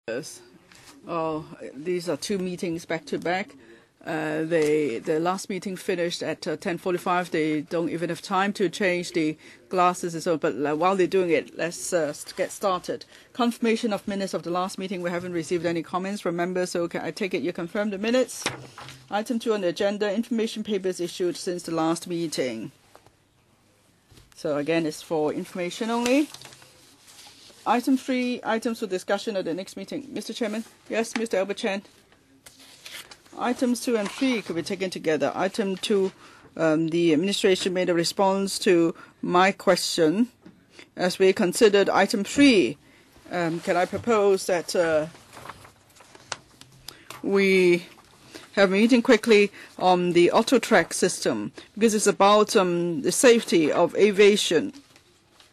Oh, these are two meetings back to back. The last meeting finished at 10:45. They don't even have time to change the glasses and so. But while they're doing it, let's get started. Confirmation of minutes of the last meeting. We haven't received any comments from members, so I take it you confirm the minutes. Item 2 on the agenda: information papers issued since the last meeting. So again, it's for information only. Item 3, items for discussion at the next meeting. Mr. Chairman? Yes, Mr. Albert Chan. Items 2 and 3 could be taken together. Item 2, the administration made a response to my question. As we considered item 3, can I propose that we have a meeting quickly on the Autotrac system, because it's about the safety of aviation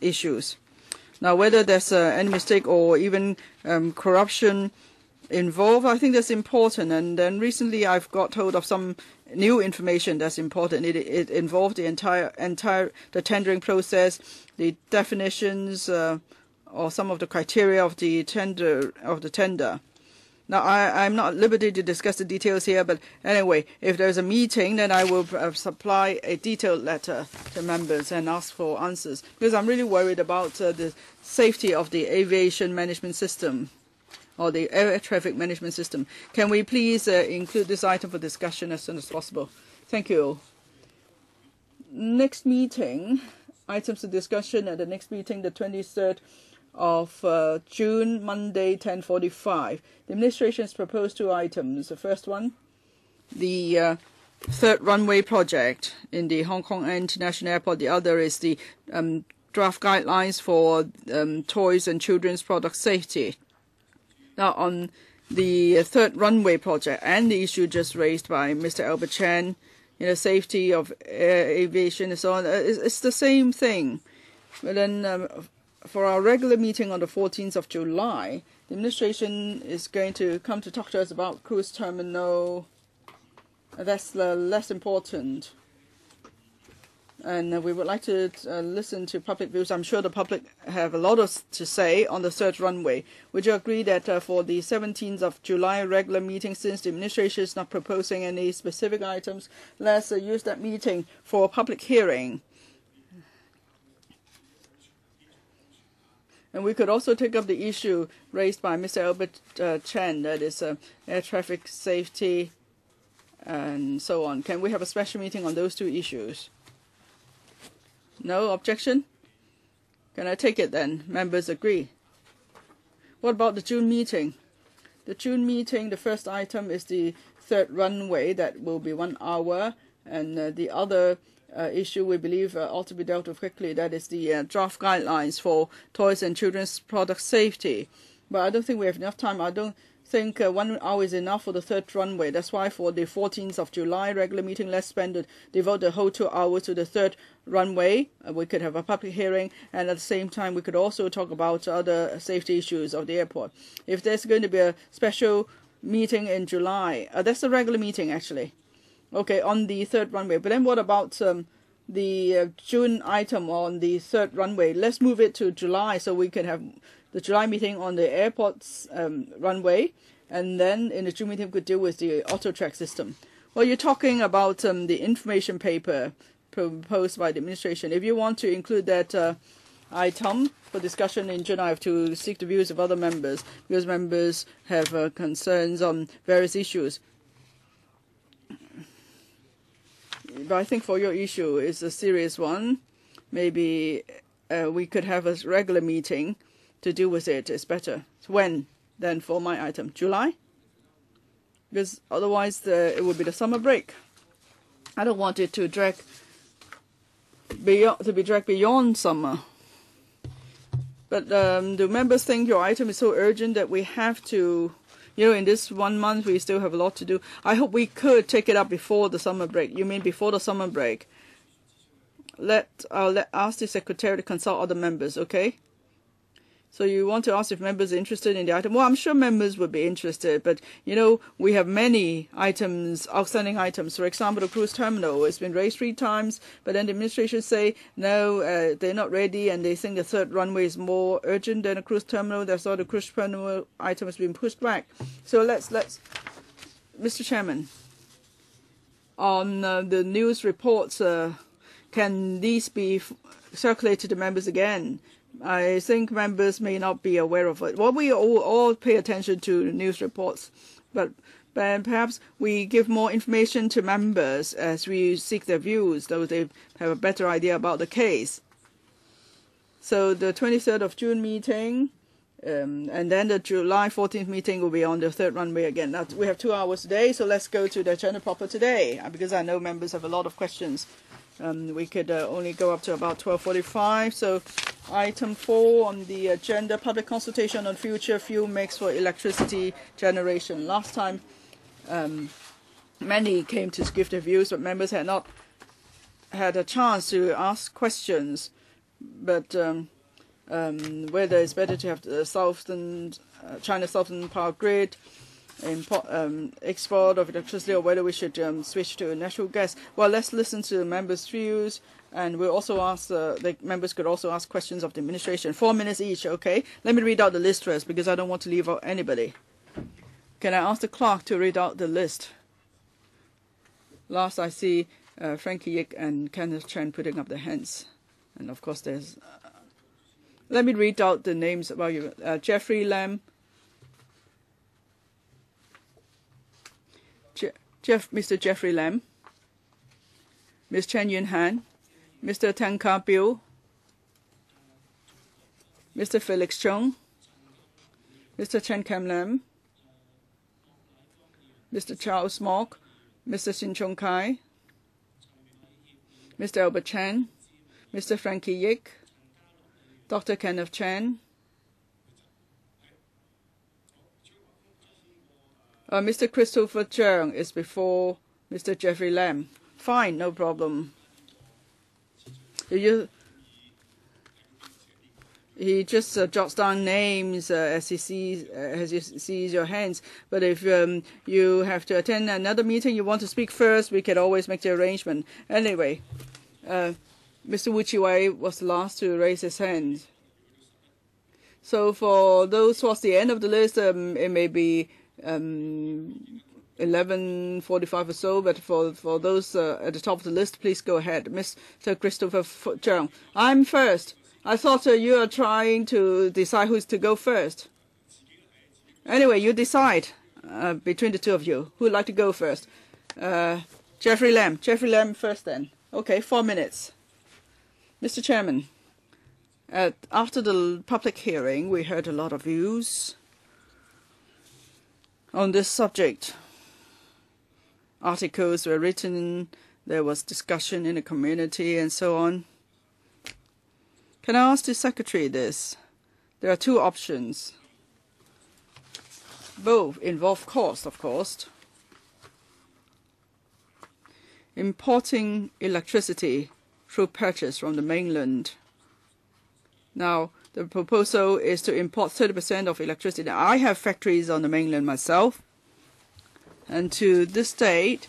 issues. Now, whether there's any mistake or even corruption involved, I think that's important. And then recently I've got hold of some new information that's important. It involved the entire the tendering process, the definitions or some of the criteria of the tender. Now, I'm not at liberty to discuss the details here, but anyway, if there's a meeting, then I will supply a detailed letter to members and ask for answers, because I'm really worried about the safety of the aviation management system, or the air traffic management system. Can we please include this item for discussion as soon as possible? Thank you. Next meeting, items for discussion at the next meeting, the 23rd of June, Monday, 10:45. The administration has proposed 2 items. The first one, the third runway project in the Hong Kong International Airport. The other is the draft guidelines for toys and children's product safety. Now, on the third runway project and the issue just raised by Mr. Albert Chan, safety of aviation and so on, it's the same thing. But then for our regular meeting on the 14th of July, the administration is going to come to talk to us about cruise terminal. That's less important. And we would like to listen to public views. I'm sure the public have a lot to say on the third runway. Would you agree that for the 17th of July regular meeting, since the administration is not proposing any specific items, let's use that meeting for a public hearing? And we could also take up the issue raised by Mr. Albert Chan, that is air traffic safety and so on. Can we have a special meeting on those 2 issues? No objection? Can I take it then? Members agree. What about the June meeting? The June meeting, the first item is the third runway. That will be 1 hour. And the other issue we believe ought to be dealt with quickly. That is the draft guidelines for toys and children's product safety. But I don't think we have enough time. I don't think 1 hour is enough for the third runway. That's why for the 14th of July regular meeting, let's devote the whole 2 hours to the third runway. We could have a public hearing, and at the same time we could also talk about other safety issues of the airport. If there's going to be a special meeting in July, that's a regular meeting actually. Okay, on the third runway. But then what about the June item on the third runway? Let's move it to July so we can have the July meeting on the airport's runway, and then in the June meeting we could deal with the Autotrac system. Well, you're talking about the information paper proposed by the administration. If you want to include that item for discussion in June, I have to seek the views of other members, because members have concerns on various issues. But I think for your issue, it's a serious one. Maybe we could have a regular meeting to deal with it. It's better. When then for my item? July? Because otherwise it would be the summer break. I don't want it to be dragged beyond summer. But do members think your item is so urgent that we have to, in this 1 month we still have a lot to do? I hope we could take it up before the summer break. You mean before the summer break? I'll ask the secretary to consult other members, okay? So you want to ask if members are interested in the item? Well, I'm sure members would be interested, but you know, we have many items, outstanding items. For example, the cruise terminal has been raised 3 times, but then the administration say no, they're not ready, and they think the 3rd runway is more urgent than a cruise terminal. That's why the cruise terminal item has been pushed back. So let's, Mr. Chairman, on the news reports, can these be circulated to members again? I think members may not be aware of it. Well, we all pay attention to news reports, but perhaps we give more information to members as we seek their views, so they have a better idea about the case. So the 23rd of June meeting, and then the July 14th meeting will be on the 3rd runway again. Now, we have 2 hours today, so let's go to the agenda proper today, because I know members have a lot of questions. We could only go up to about 12:45. So item 4 on the agenda, public consultation on future fuel mix for electricity generation. Last time, many came to give their views, but members had not had a chance to ask questions. But whether it's better to have the China Southern Power Grid, export of electricity, or whether we should switch to natural gas. Well, let's listen to the members' views, and we'll also ask the members could also ask questions of the administration. 4 minutes each, okay? Let me read out the list first, because I don't want to leave out anybody. Can I ask the clerk to read out the list? Last I see Frankie Yip and Kenneth Chan putting up their hands, and of course there's. Let me read out the names about you. Jeffrey Lam. Mr. Jeffrey Lam, Ms. Chen Yun Han, Mr. Tang Ka Biu, Mr. Felix Chung, Mr. Chen Kam Lam, Mr. Charles Mock, Mr. Sin Chung Kai, Mr. Albert Chan, Mr. Frankie Yip, Dr. Kenneth Chan, Mr. Christopher Cheung is before Mr. Jeffrey Lam. Fine, no problem. He just jots down names as he sees your hands. But if you have to attend another meeting, you want to speak first, we can always make the arrangement. Anyway, Mr. Wu Chi-wei was the last to raise his hand. So for those towards the end of the list, it may be 11:45 or so, but for those at the top of the list, please go ahead. Mr. Christopher Cheung. I'm first. I thought you are trying to decide who's to go first. Anyway, you decide between the two of you. Who would like to go first? Jeffrey Lam. Jeffrey Lam first then. Okay, 4 minutes. Mr. Chairman, after the public hearing, we heard a lot of views on this subject. Articles were written, there was discussion in the community, and so on. Can I ask the Secretary this? There are 2 options. Both involve cost, of course. Importing electricity through purchase from the mainland. Now, the proposal is to import 30% of electricity. I have factories on the mainland myself, and to this date,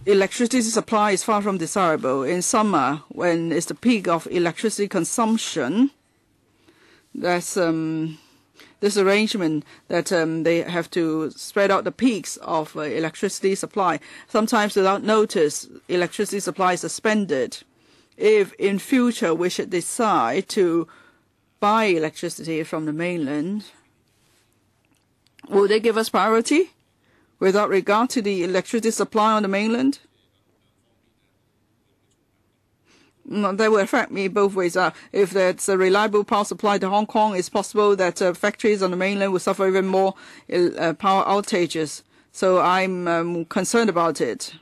electricity supply is far from desirable. In summer, when it's the peak of electricity consumption, there's this arrangement that they have to spread out the peaks of electricity supply. Sometimes without notice, electricity supply is suspended. If in future we should decide to buy electricity from the mainland, will they give us priority without regard to the electricity supply on the mainland? No, that will affect me both ways. If there's a reliable power supply to Hong Kong, it's possible that factories on the mainland will suffer even more power outages. So I'm concerned about it.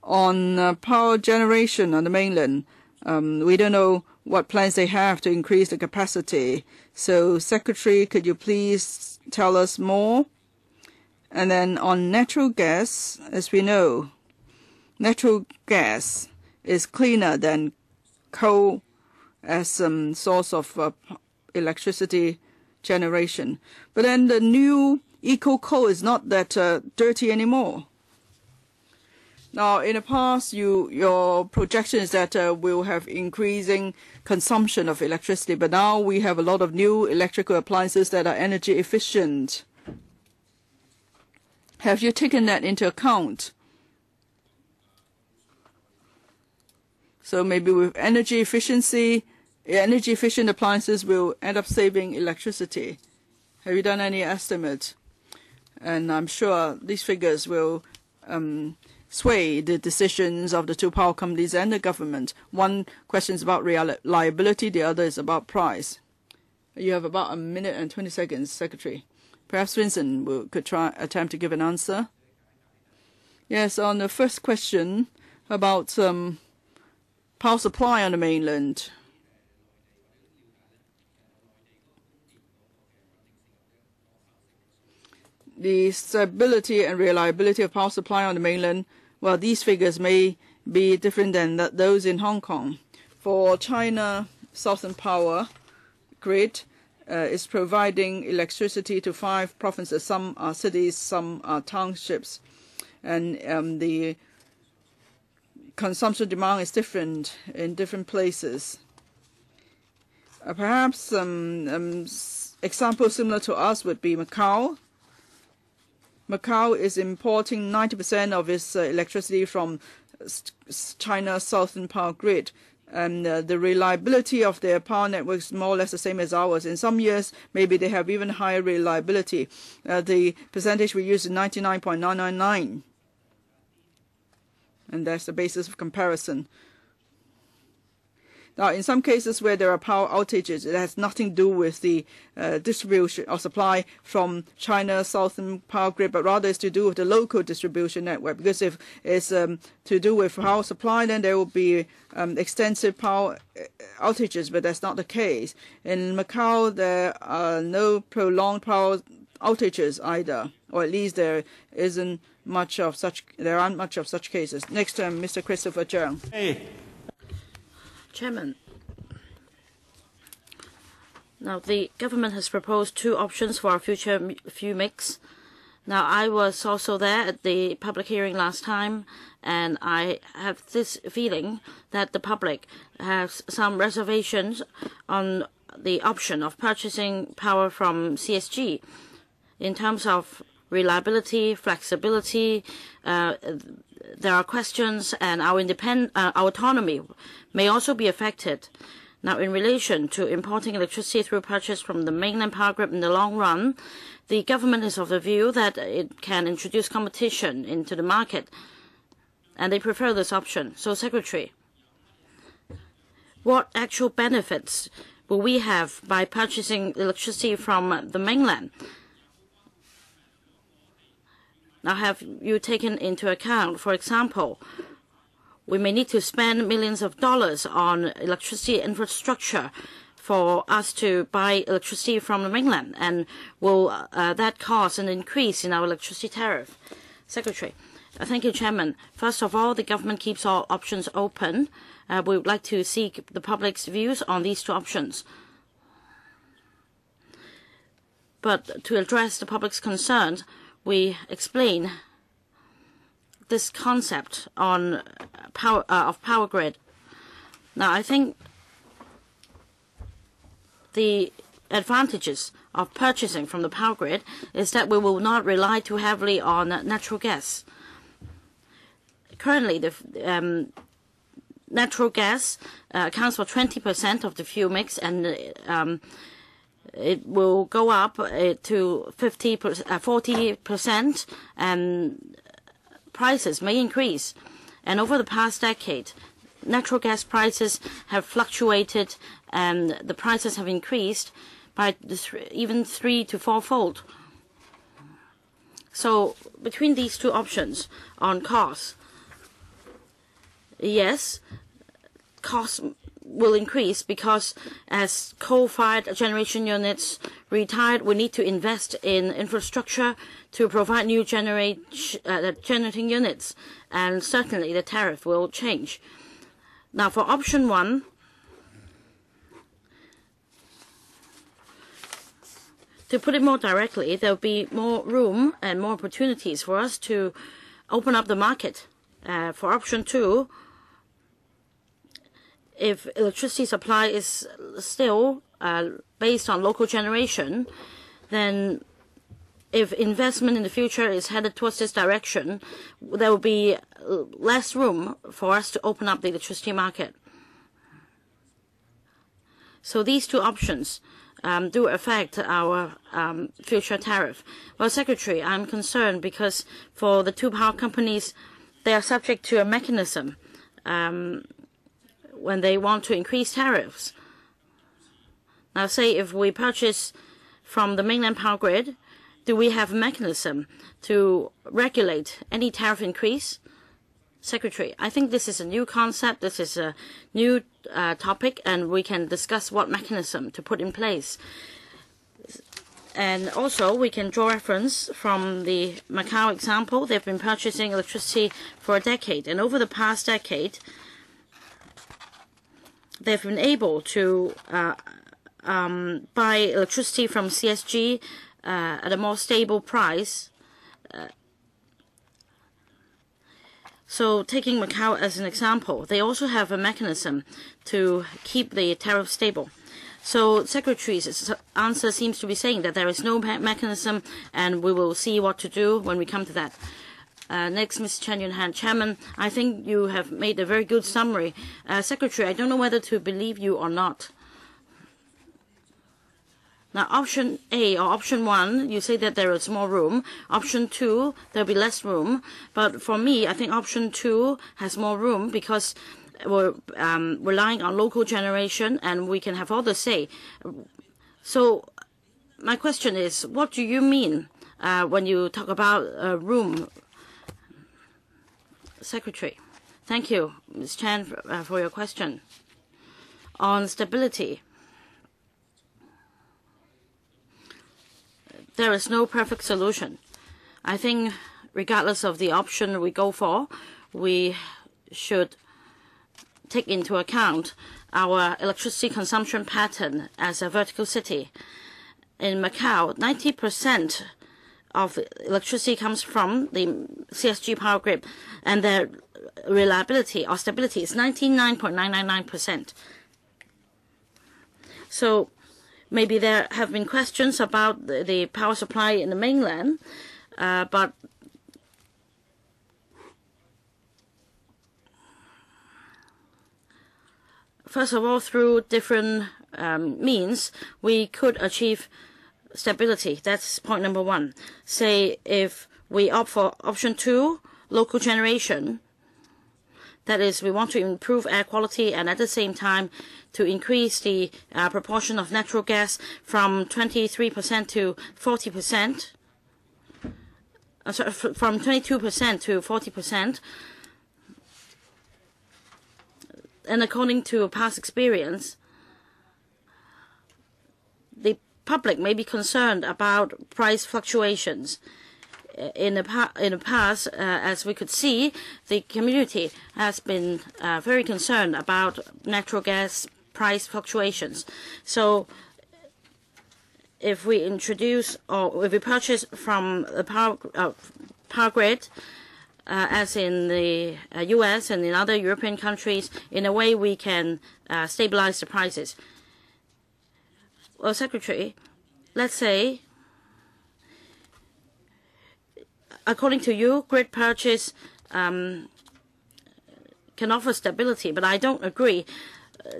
On power generation on the mainland, we don't know what plans they have to increase the capacity. So, Secretary, could you please tell us more? And then on natural gas, as we know, natural gas is cleaner than coal as some source of electricity generation. But then the new eco coal is not that dirty anymore. Now, in the past, your projection is that we'll have increasing consumption of electricity, but now we have a lot of new electrical appliances that are energy efficient. Have you taken that into account? So maybe with energy efficient appliances will end up saving electricity. Have you done any estimate? And I'm sure these figures will sway the decisions of the two power companies and the government. One question is about reliability, the other is about price. You have about 1 minute and 20 seconds, Secretary. Perhaps Vincent could attempt to give an answer. Yes, on the first question about power supply on the mainland. The stability and reliability of power supply on the mainland, well, these figures may be different than those in Hong Kong. For China, Southern Power Grid is providing electricity to 5 provinces. Some are cities, some are townships. And the consumption demand is different in different places. Perhaps example similar to us would be Macau. Macau is importing 90% of its electricity from China's Southern Power Grid. And the reliability of their power network is more or less the same as ours. In some years, maybe they have even higher reliability. The percentage we use is 99.999. And that's the basis of comparison. Now, in some cases where there are power outages, it has nothing to do with the distribution or supply from China's Southern Power Grid, but rather it's to do with the local distribution network. Because if it's to do with power supply, then there will be extensive power outages, but that's not the case. In Macau, there are no prolonged power outages either, or at least there aren't much of such cases. Next, Mr. Christopher Cheung. Hey. Chairman, now the government has proposed 2 options for our future fuel mix. Now, I was also there at the public hearing last time, and I have this feeling that the public has some reservations on the option of purchasing power from CSG in terms of reliability, flexibility. There are questions, and our autonomy may also be affected. Now, in relation to importing electricity through purchase from the mainland power grid in the long run, the government is of the view that it can introduce competition into the market, and they prefer this option. So, Secretary, what actual benefits will we have by purchasing electricity from the mainland? Now, have you taken into account, for example, we may need to spend millions of dollars on electricity infrastructure for us to buy electricity from the mainland, and will that cause an increase in our electricity tariff? Secretary. Thank you, Chairman. First of all, the government keeps all options open. We would like to seek the public's views on these 2 options. But to address the public's concerns, we explain this concept on power grid. Now, I think the advantages of purchasing from the power grid is that we will not rely too heavily on natural gas. Currently, the natural gas accounts for 20% of the fuel mix, and it will go up to 40%, and prices may increase. And over the past decade, natural gas prices have fluctuated, and the prices have increased by even 3- to 4-fold. So between these 2 options on costs, yes, costs will increase because as coal-fired generation units retired, we need to invest in infrastructure to provide new generating units, and certainly the tariff will change. Now, for option 1, To put it more directly, there will be more room and more opportunities for us to open up the market. For option 2, if electricity supply is still based on local generation, then if investment in the future is headed towards this direction, there will be less room for us to open up the electricity market. So these two options do affect our future tariff. Well, Secretary, I'm concerned because for the two power companies, they are subject to a mechanism when they want to increase tariffs. Now, say if we purchase from the mainland power grid, do we have a mechanism to regulate any tariff increase? Secretary, I think this is a new concept, this is a new topic, and we can discuss what mechanism to put in place. And also, we can draw reference from the Macau example. They've been purchasing electricity for a decade, and over the past decade, they've been able to buy electricity from CSG at a more stable price. So taking Macau as an example, they also have a mechanism to keep the tariff stable. So Secretary's answer seems to be saying that there is no mechanism, and we will see what to do when we come to that. Next, Mr. Chen Yunhan, Chairman, I think you have made a very good summary. Secretary, I don't know whether to believe you or not. Now, option A or option 1, you say that there is more room. Option 2, there will be less room. But for me, I think option 2 has more room because we're relying on local generation and we can have all the say. So my question is, what do you mean when you talk about room? Secretary. Thank you, Ms. Chan, for your question. On stability, there is no perfect solution. I think regardless of the option we go for, we should take into account our electricity consumption pattern as a vertical city. In Macau, 90% of electricity comes from the CSG power grid, and their reliability or stability is 99.999%. So maybe there have been questions about the power supply in the mainland, but first of all, through different means, we could achieve stability. That's point number 1. Say if we opt for option 2, local generation, that is, we want to improve air quality and at the same time to increase the proportion of natural gas from 23% to 40%, from 22% to 40%. And according to past experience, the public may be concerned about price fluctuations. In the past, as we could see, the community has been very concerned about natural gas price fluctuations. So if we introduce or if we purchase from the power grid, as in the US and in other European countries, in a way we can stabilize the prices. Well, Secretary, let's say, according to you, grid purchase can offer stability, but I don't agree.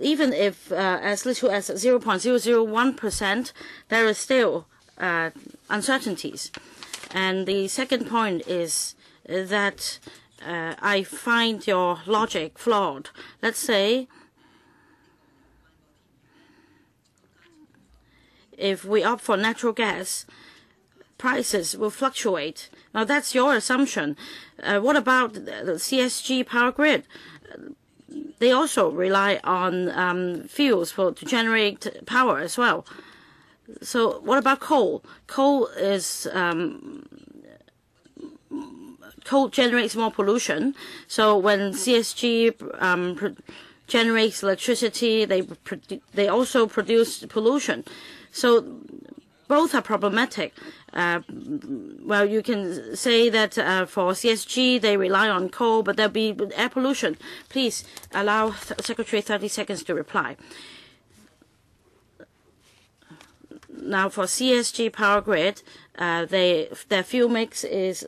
Even if as little as 0.001%, there is still uncertainties. And the second point is that I find your logic flawed. Let's say if we opt for natural gas, prices will fluctuate. Now, that's your assumption. What about the CSG power grid? They also rely on fuels to generate power as well. So what about coal? Coal generates more pollution. So when CSG generates electricity, they also produce pollution. So both are problematic. Well, you can say that for CSG, they rely on coal, but there'll be air pollution. Please allow Secretary 30 seconds to reply. Now, for CSG Power Grid, their fuel mix is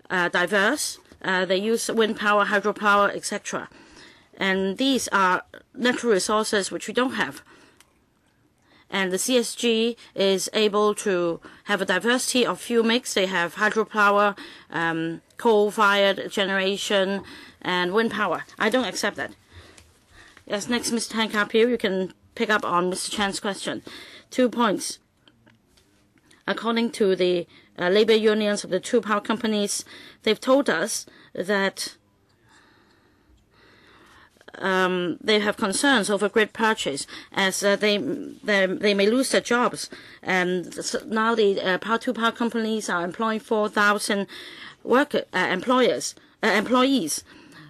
diverse. They use wind power, hydropower, etc. And these are natural resources which we don't have. And the CSG is able to have a diversity of fuel mix. They have hydropower, coal-fired generation, and wind power. I don't accept that. Yes, next, Mr. Tan Ka-piu, you can pick up on Mr. Chan's question. 2 points. According to the labor unions of the two power companies, they've told us that they have concerns over grid purchase, as they may lose their jobs. And so now the two power companies are employing 4,000 employees.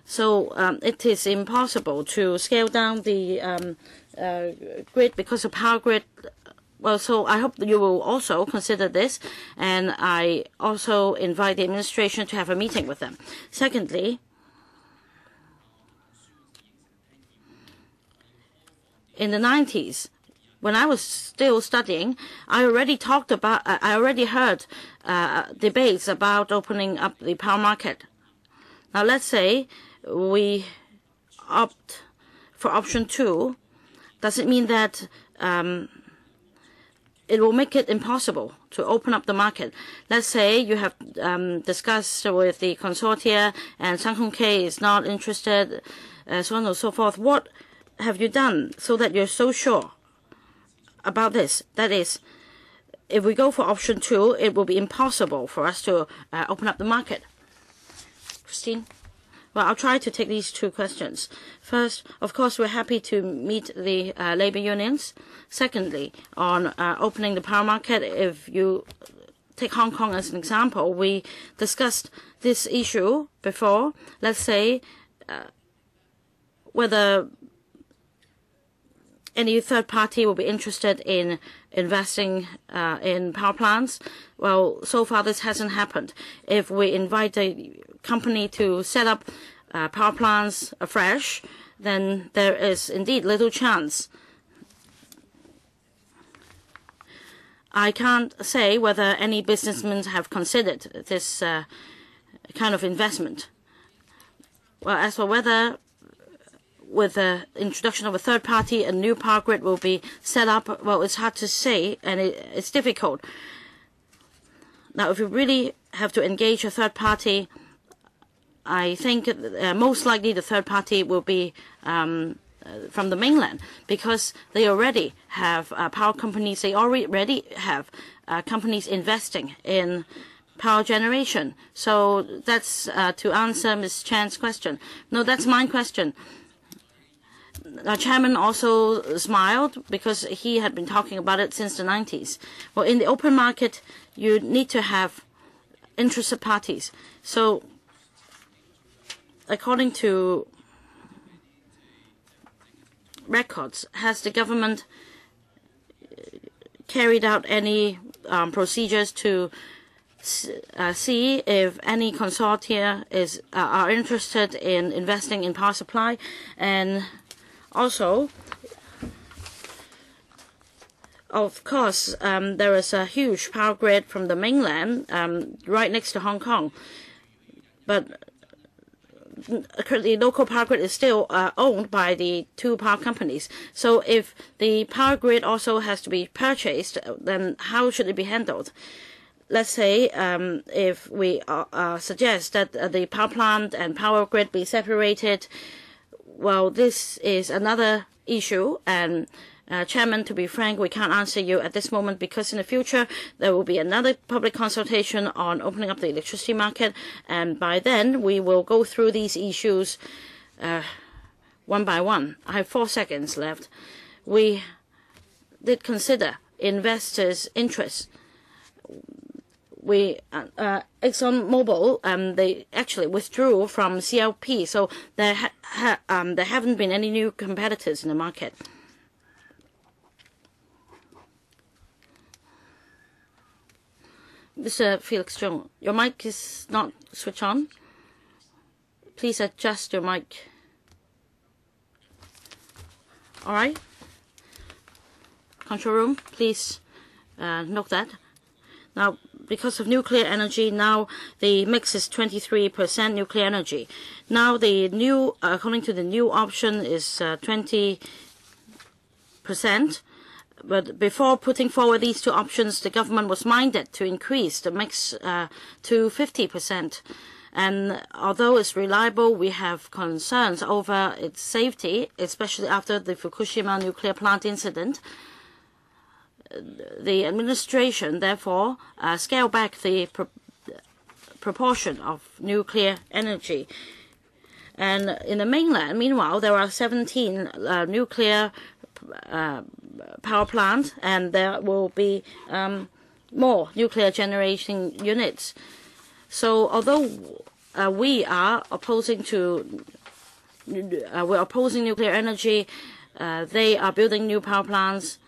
So it is impossible to scale down the grid because of power grid. Well, so I hope that you will also consider this, and I also invite the administration to have a meeting with them. Secondly, in the 90s, when I was still studying, I already heard debates about opening up the power market. Now, let's say we opt for option 2. Does it mean that it will make it impossible to open up the market? Let's say you have discussed with the consortia and Sang Hong K is not interested, so on and so forth. What have you done so that you're so sure about this? That is, if we go for option 2, it will be impossible for us to open up the market. Christine? Well, I'll try to take these two questions. First, of course, we're happy to meet the labor unions. Secondly, on opening the power market, if you take Hong Kong as an example, we discussed this issue before. Let's say whether any third party will be interested in investing in power plants. Well, so far this hasn't happened. If we invite a company to set up power plants afresh, then there is indeed little chance. I can't say whether any businessmen have considered this kind of investment. Well, as for whether with the introduction of a third party, a new power grid will be set up, well, it's hard to say, and it's difficult. Now, if you really have to engage a third party, I think most likely the third party will be from the mainland, because they already have power companies. They already have companies investing in power generation. So that's to answer Ms. Chan's question. No, that's my question. Our chairman also smiled because he had been talking about it since the 90s. Well, in the open market, you need to have interested parties. So according to records, has the government carried out any procedures to see if any consortia are interested in investing in power supply? And also, of course, there is a huge power grid from the mainland right next to Hong Kong. But the local power grid is still owned by the two power companies. So if the power grid also has to be purchased, then how should it be handled? Let's say if we suggest that the power plant and power grid be separated, well, this is another issue, and Chairman, to be frank, we can't answer you at this moment because in the future there will be another public consultation on opening up the electricity market, and by then we will go through these issues one by one. I have 4 seconds left. We did consider investors' interests. ExxonMobil, they actually withdrew from CLP, so there haven't been any new competitors in the market. Mr. Felix Chung, your mic is not switched on. Please adjust your mic. All right. Control room, please note that. Now, because of nuclear energy, now the mix is 23% nuclear energy. Now the new, according to the new option, is 20%. But before putting forward these two options, the government was minded to increase the mix to 50%. And although it's reliable, we have concerns over its safety, especially after the Fukushima nuclear plant incident. The administration, therefore, scaled back the proportion of nuclear energy. And in the mainland, meanwhile, there are 17 nuclear power plants, and there will be more nuclear generation units. So, although we are opposing we're opposing nuclear energy, they are building new power plants.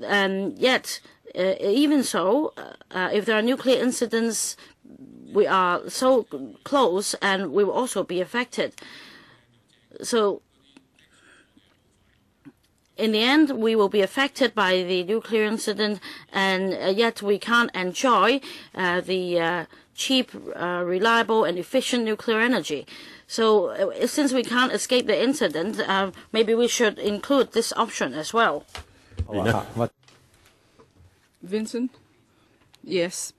And yet, even so, if there are nuclear incidents, we are so close and we will also be affected. So, in the end, we will be affected by the nuclear incident, and yet we can't enjoy the cheap, reliable, and efficient nuclear energy. So, since we can't escape the incident, maybe we should include this option as well. Vincent? Yes.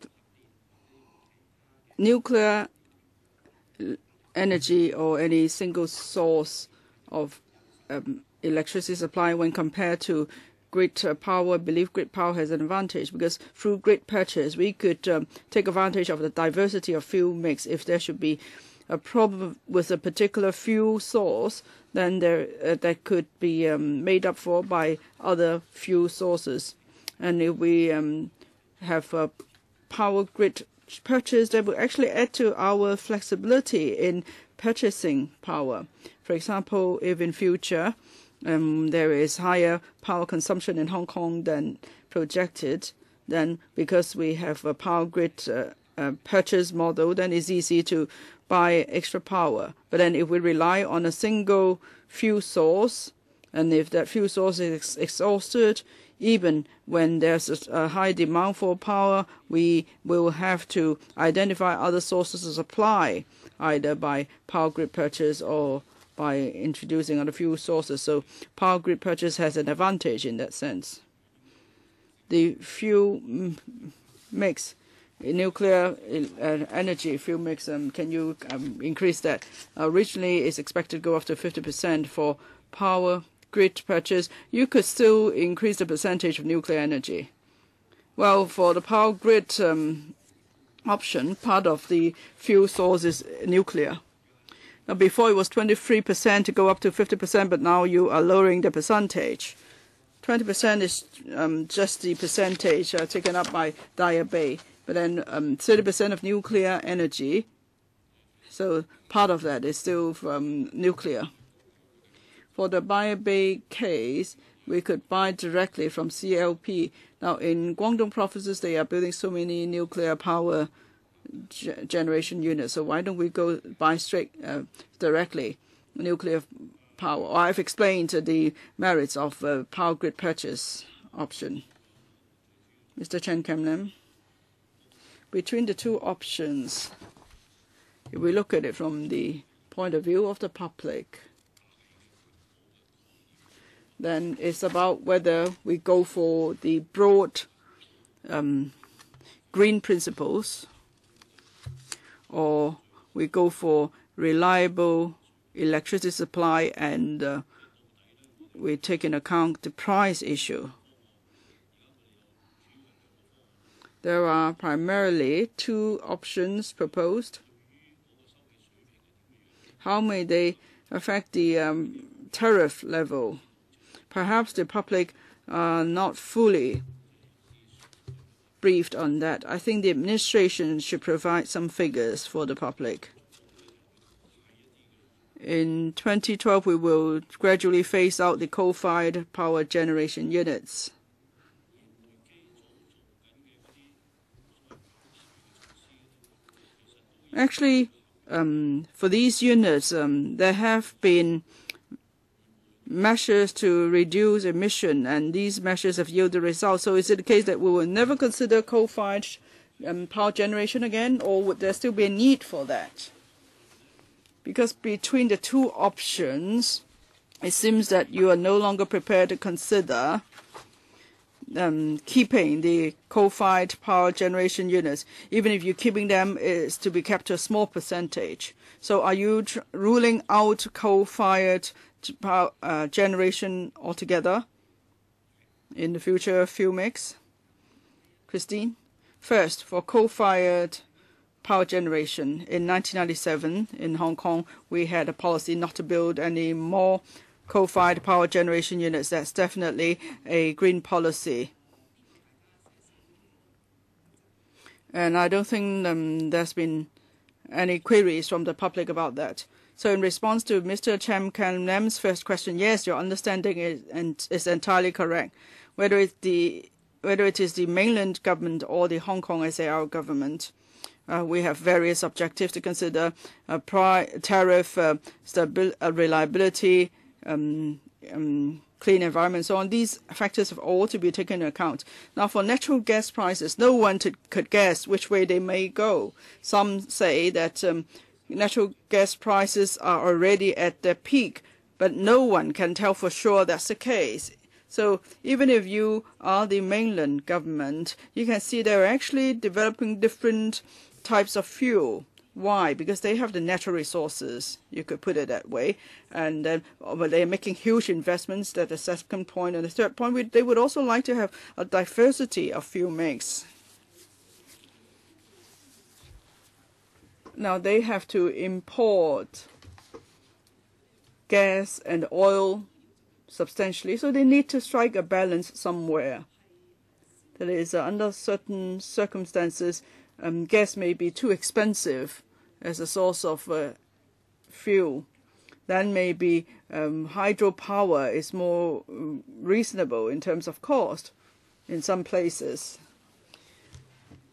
Nuclear energy or any single source of electricity supply when compared to grid power, I believe grid power has an advantage because through grid purchase, we could take advantage of the diversity of fuel mix. If there should be a problem with a particular fuel source, then that could be made up for by other fuel sources. And if we have a power grid purchase, that will actually add to our flexibility in purchasing power. For example, if in future there is higher power consumption in Hong Kong than projected, then because we have a power grid purchase model, then it's easy to buy extra power. But then if we rely on a single fuel source, and if that fuel source is exhausted, even when there's a high demand for power, we will have to identify other sources of supply, either by power grid purchase or by introducing other fuel sources. So power grid purchase has an advantage in that sense. The fuel mix, nuclear energy fuel mix, can you increase that? Originally, it's expected to go up to 50% for power grid purchase. You could still increase the percentage of nuclear energy. Well, for the power grid option, part of the fuel source is nuclear. Now, before it was 23% to go up to 50%, but now you are lowering the percentage. 20% is just the percentage taken up by Daya Bay, but then 30% of nuclear energy, so part of that is still from nuclear. For the Daya Bay case, we could buy directly from CLP. Now, in Guangdong provinces, they are building so many nuclear power generation units, so why don't we go buy straight directly nuclear power? I've explained the merits of power grid purchase option. Mr. Chen Kam-lam, between the two options, if we look at it from the point of view of the public, then it's about whether we go for the broad green principles or we go for reliable electricity supply and we take into account the price issue. There are primarily two options proposed. How may they affect the tariff level? Perhaps the public are not fully briefed on that. I think the administration should provide some figures for the public. In 2012, we will gradually phase out the coal-fired power generation units. Actually, for these units, there have been measures to reduce emission, and these measures have yielded results. So is it the case that we will never consider coal-fired power generation again, or would there still be a need for that? Because between the two options, it seems that you are no longer prepared to consider keeping the coal-fired power generation units. Even if you're keeping them, is to be kept to a small percentage. So are you ruling out coal-fired power generation altogether in the future fuel mix? Christine? First, for coal-fired power generation, in 1997 in Hong Kong, we had a policy not to build any more coal-fired power generation units. That's definitely a green policy. And I don't think there's been any queries from the public about that. So in response to Mr. Chan Wai-yip's first question, yes, your understanding is entirely correct. Whether it is the mainland government or the Hong Kong SAR government, we have various objectives to consider: tariff, reliability, clean environment, so on. These factors have all to be taken into account. Now, for natural gas prices, no one could guess which way they may go. Some say that natural gas prices are already at their peak, but no one can tell for sure that's the case. So even if you are the mainland government, you can see they're actually developing different types of fuel. Why? Because they have the natural resources, you could put it that way. And then but they're making huge investments. That's the second point. And the third point, they would also like to have a diversity of fuel mix. Now they have to import gas and oil substantially, so they need to strike a balance somewhere. That is, under certain circumstances, gas may be too expensive as a source of fuel. Then maybe hydropower is more reasonable in terms of cost in some places.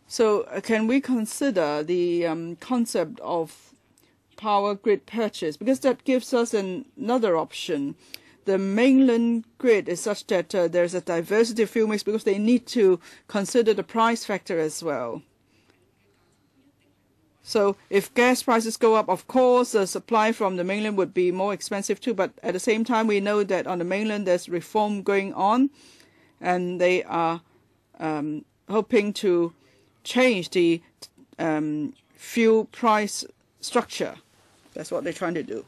So can we consider the concept of power grid purchase? Because that gives us another option. The mainland grid is such that there's a diversity of fuel mix because they need to consider the price factor as well. So if gas prices go up, of course, the supply from the mainland would be more expensive too. But at the same time, we know that on the mainland there's reform going on, and they are hoping to change the fuel price structure. That's what they're trying to do.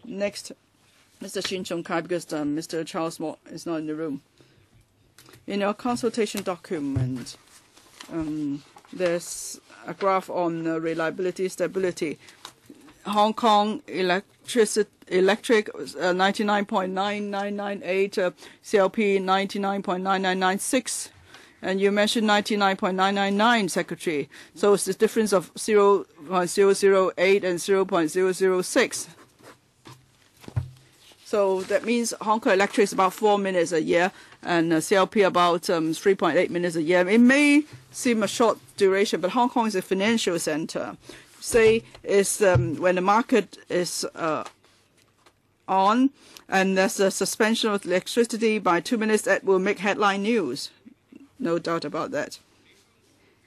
Next, Mr. Shin Chung Kai, because Mr. Charles Mott is not in the room. In your consultation document, there's a graph on reliability, stability. Hong Kong electric 99.9998, CLP 99.9996, and you mentioned 99.999, Secretary. So it's the difference of 0.008 and 0.006. So that means Hong Kong Electric is about 4 minutes a year, and CLP about 3.8 minutes a year. It may seem a short duration, but Hong Kong is a financial center. Say is when the market is on, and there's a suspension of electricity by 2 minutes, that will make headline news. No doubt about that.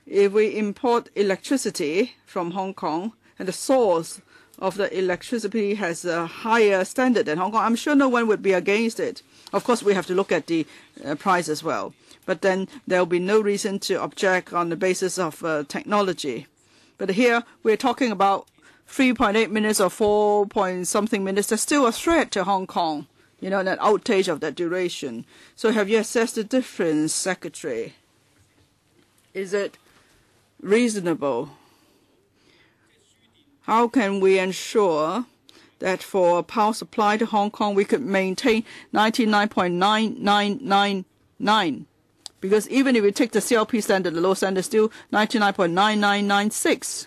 If we import electricity from Hong Kong, and the source of the electricity has a higher standard than Hong Kong, I'm sure no one would be against it. Of course, we have to look at the price as well. But then there will be no reason to object on the basis of technology. But here we're talking about 3.8 minutes or 4-point-something minutes. There's still a threat to Hong Kong, you know, an outage of that duration. So have you assessed the difference, Secretary? Is it reasonable? How can we ensure that for power supply to Hong Kong we could maintain 99.9999? Because even if we take the CLP standard, the low standard is still 99.9996.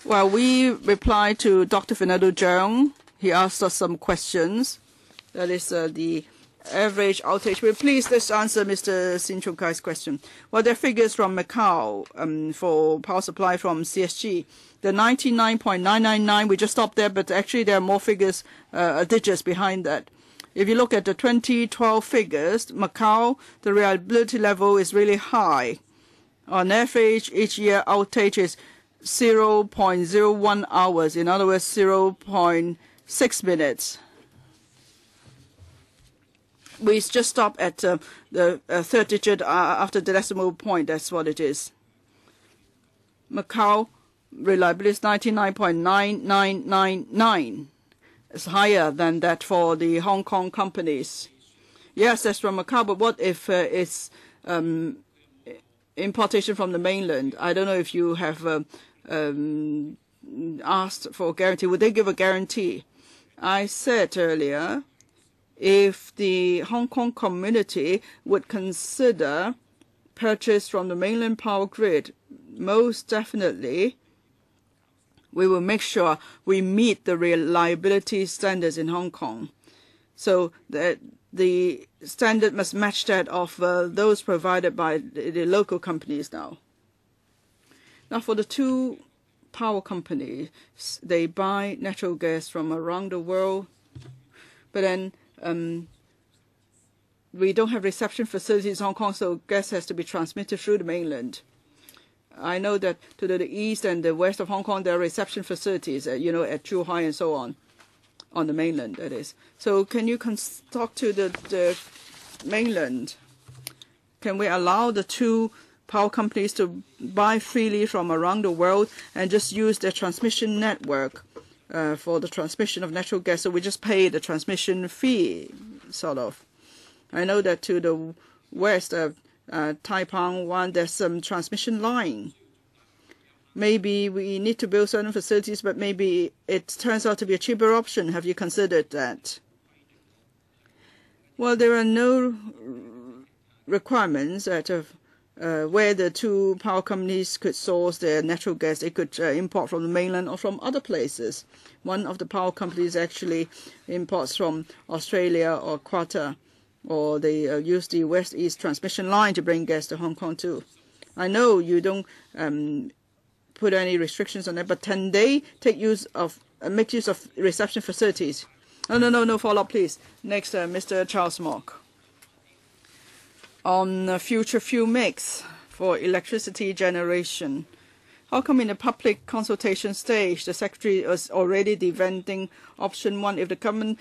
Well, we replied to Dr. Fernando Cheung. He asked us some questions. That is the average outage. Well, please, let's answer Mr. Sin Chung Kai's question. Well, there are figures from Macau for power supply from CSG. The 99.999, we just stopped there, but actually there are more figures, digits behind that. If you look at the 2012 figures, Macau, the reliability level is really high. On average, each year outage is 0.01 hours, in other words, 0.6 minutes. We just stop at the third digit after the decimal point. That's what it is. Macau reliability is 99.9999. It's higher than that for the Hong Kong companies. Yes, that's from Macau, but what if it's importation from the mainland? I don't know if you have asked for a guarantee. Would they give a guarantee? I said earlier, if the Hong Kong community would consider purchase from the mainland power grid, most definitely we will make sure we meet the reliability standards in Hong Kong. So that the standard must match that of those provided by the local companies now. Now for the two power companies, they buy natural gas from around the world, but then we don't have reception facilities in Hong Kong, so gas has to be transmitted through the mainland. I know that to the east and the west of Hong Kong, there are reception facilities, at Zhuhai and so on the mainland, that is. So can you talk to the mainland? Can we allow the two power companies to buy freely from around the world and just use their transmission network for the transmission of natural gas? So we just pay the transmission fee, sort of. I know that to the west of Taipang one, there's some transmission line. Maybe we need to build certain facilities, but maybe it turns out to be a cheaper option. Have you considered that? Well, there are no requirements that where the two power companies could source their natural gas. They could import from the mainland or from other places. One of the power companies actually imports from Australia or Qatar, or they use the west-east transmission line to bring gas to Hong Kong too. I know you don't put any restrictions on that, but can they make use of reception facilities? No, follow up, please. Next, Mr. Charles Mock. On future fuel mix for electricity generation. How come in the public consultation stage, the Secretary is already defending option 1? If the government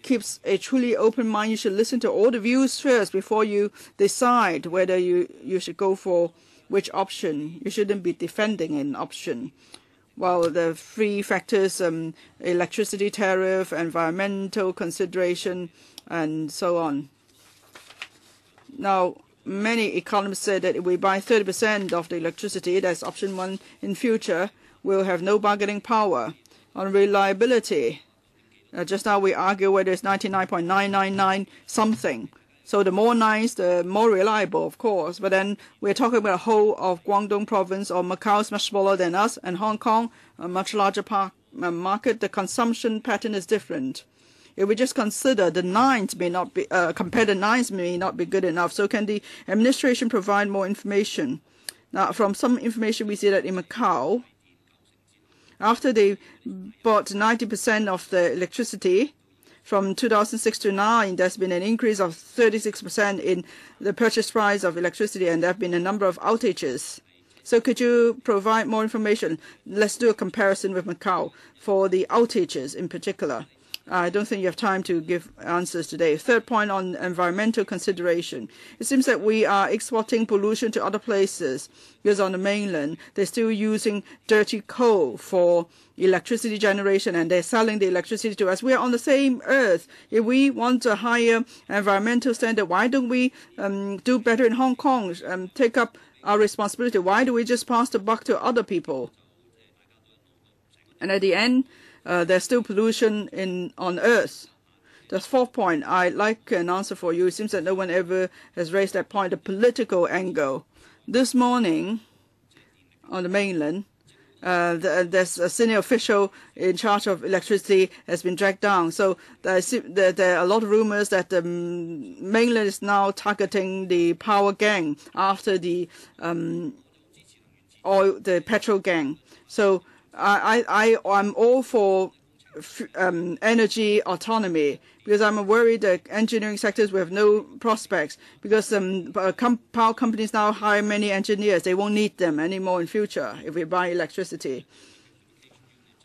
keeps a truly open mind, you should listen to all the views first before you decide whether you should go for which option. You shouldn't be defending an option. Well, the three factors, electricity tariff, environmental consideration, and so on. Now, many economists say that if we buy 30% of the electricity, that's option 1, in future, we'll have no bargaining power. On reliability, just now we argue whether it's 99.999 something. So the more nines, the more reliable, of course. But then we're talking about the whole of Guangdong province, or Macau is much smaller than us, and Hong Kong, a much larger market. The consumption pattern is different. If we just consider the nines may not be, compare the nines may not be good enough. So can the administration provide more information? Now, from some information, we see that in Macau, after they bought 90% of the electricity, from 2006 to 2009, there's been an increase of 36% in the purchase price of electricity, and there have been a number of outages. So could you provide more information? Let's do a comparison with Macau for the outages in particular. I don't think you have time to give answers today. Third point on environmental consideration. It seems that we are exporting pollution to other places because on the mainland, they're still using dirty coal for electricity generation, and they're selling the electricity to us. We are on the same earth. If we want a higher environmental standard, why don't we do better in Hong Kong, take up our responsibility? Why do we just pass the buck to other people? And at the end, there's still pollution on Earth. The fourth point, I'd like an answer for you. It seems that no one ever has raised that point, the political angle. This morning, on the mainland, there's a senior official in charge of electricity has been dragged down. So there are a lot of rumors that the mainland is now targeting the power gang after the petrol gang. So I'm all for energy autonomy, because I'm worried that engineering sectors will have no prospects, because power companies now hire many engineers. They won't need them anymore in future if we buy electricity.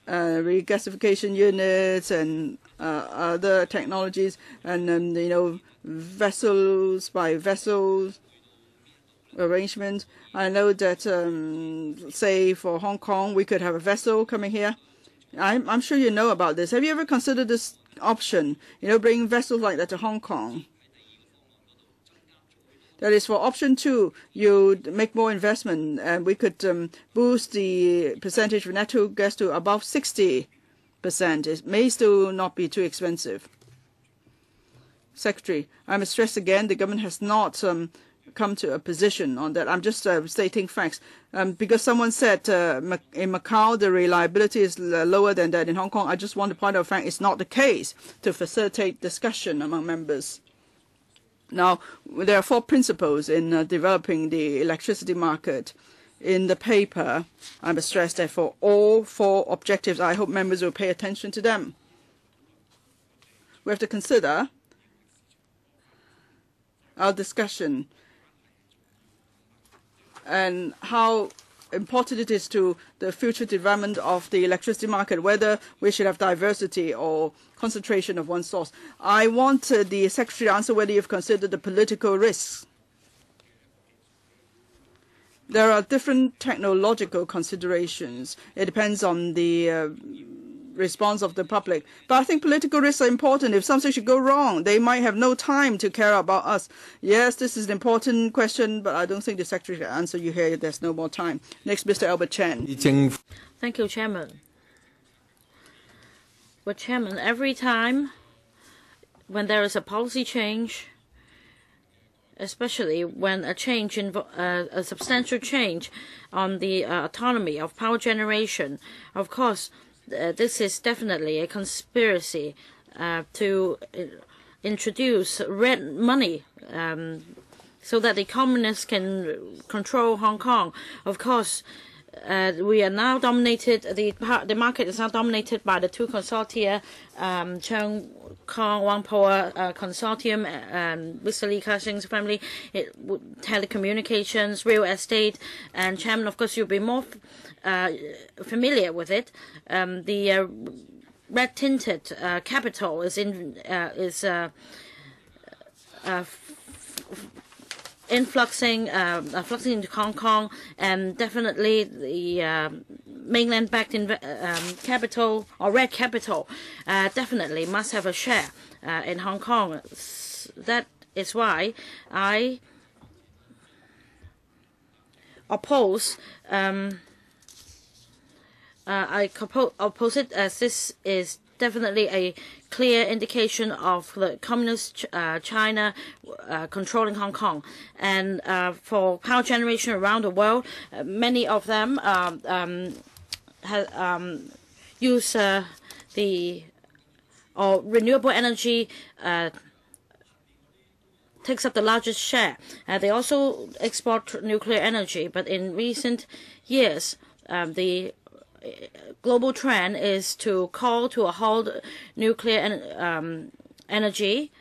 Regasification units and other technologies, and vessels by vessels arrangement. I know that say for Hong Kong we could have a vessel coming here. I'm sure you know about this. Have you ever considered this option? Bringing vessels like that to Hong Kong. That is, for option 2, you make more investment, and we could boost the percentage of natural gas to above 60%. It may still not be too expensive. Secretary, I must stress again, the government has not come to a position on that. I'm just stating facts. Because someone said in Macau the reliability is lower than that in Hong Kong, I just want to point out the fact it's not the case, to facilitate discussion among members. Now, there are 4 principles in developing the electricity market. In the paper, I must stress that for all 4 objectives, I hope members will pay attention to them. We have to consider our discussion and how important it is to the future development of the electricity market, whether we should have diversity or concentration of one source. I want the Secretary to answer whether you've considered the political risks. There are different technological considerations. It depends on the response of the public. But I think political risks are important. If something should go wrong, they might have no time to care about us. Yes, this is an important question, but I don't think the Secretary can answer you here. There's no more time. Next, Mr. Albert Chan. Thank you, Chairman. Well, Chairman, every time when there is a policy change, especially when a change, a substantial change on the autonomy of power generation, of course, this is definitely a conspiracy to introduce red money so that the communists can control Hong Kong. Of course, we are now dominated, the market is now dominated by the 2 consortia, Cheung Kong Wang Power Consortium and Mr. Lee Ka-shing's family, telecommunications, real estate, and Chairman, of course, you'll be more familiar with it. The red-tinted capital is fluxing into Hong Kong, and definitely the mainland-backed capital or red capital definitely must have a share in Hong Kong. That is why I oppose. I oppose it, as this is definitely a clear indication of the communist China controlling Hong Kong. And for power generation around the world, many of them use renewable energy takes up the largest share. They also export nuclear energy, but in recent years, the global trend is to call to a halt nuclear energy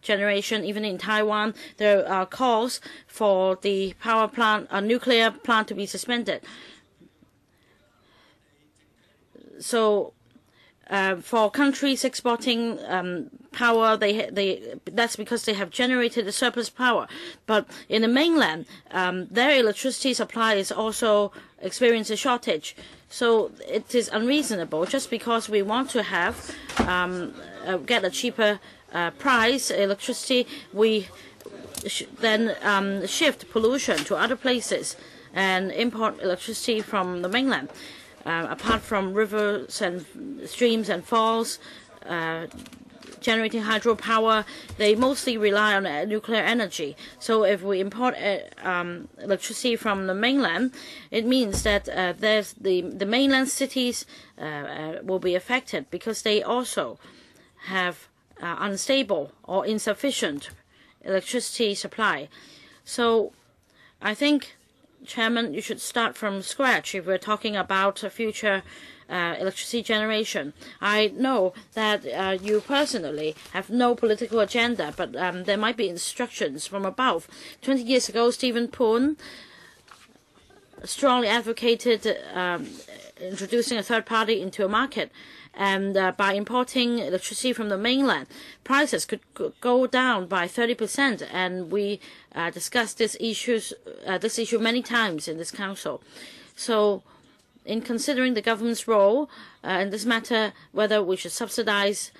generation. Even in Taiwan, there are calls for the power plant, nuclear plant, to be suspended. So, for countries exporting power, that's because they have generated a surplus power. But in the mainland, their electricity supply is also experiencing a shortage. So it is unreasonable, just because we want to have get a cheaper price electricity, we then shift pollution to other places and import electricity from the mainland. Apart from rivers and streams and falls, generating hydropower, they mostly rely on nuclear energy. So if we import electricity from the mainland, it means that there's the mainland cities will be affected because they also have unstable or insufficient electricity supply. So I think, Chairman, you should start from scratch if we're talking about future electricity generation. I know that you personally have no political agenda, but there might be instructions from above. 20 years ago, Stephen Poon strongly advocated introducing a third party into a market. And by importing electricity from the mainland, prices could go down by 30%. And we discussed this issue many times in this council. So, in considering the government's role in this matter, whether we should subsidize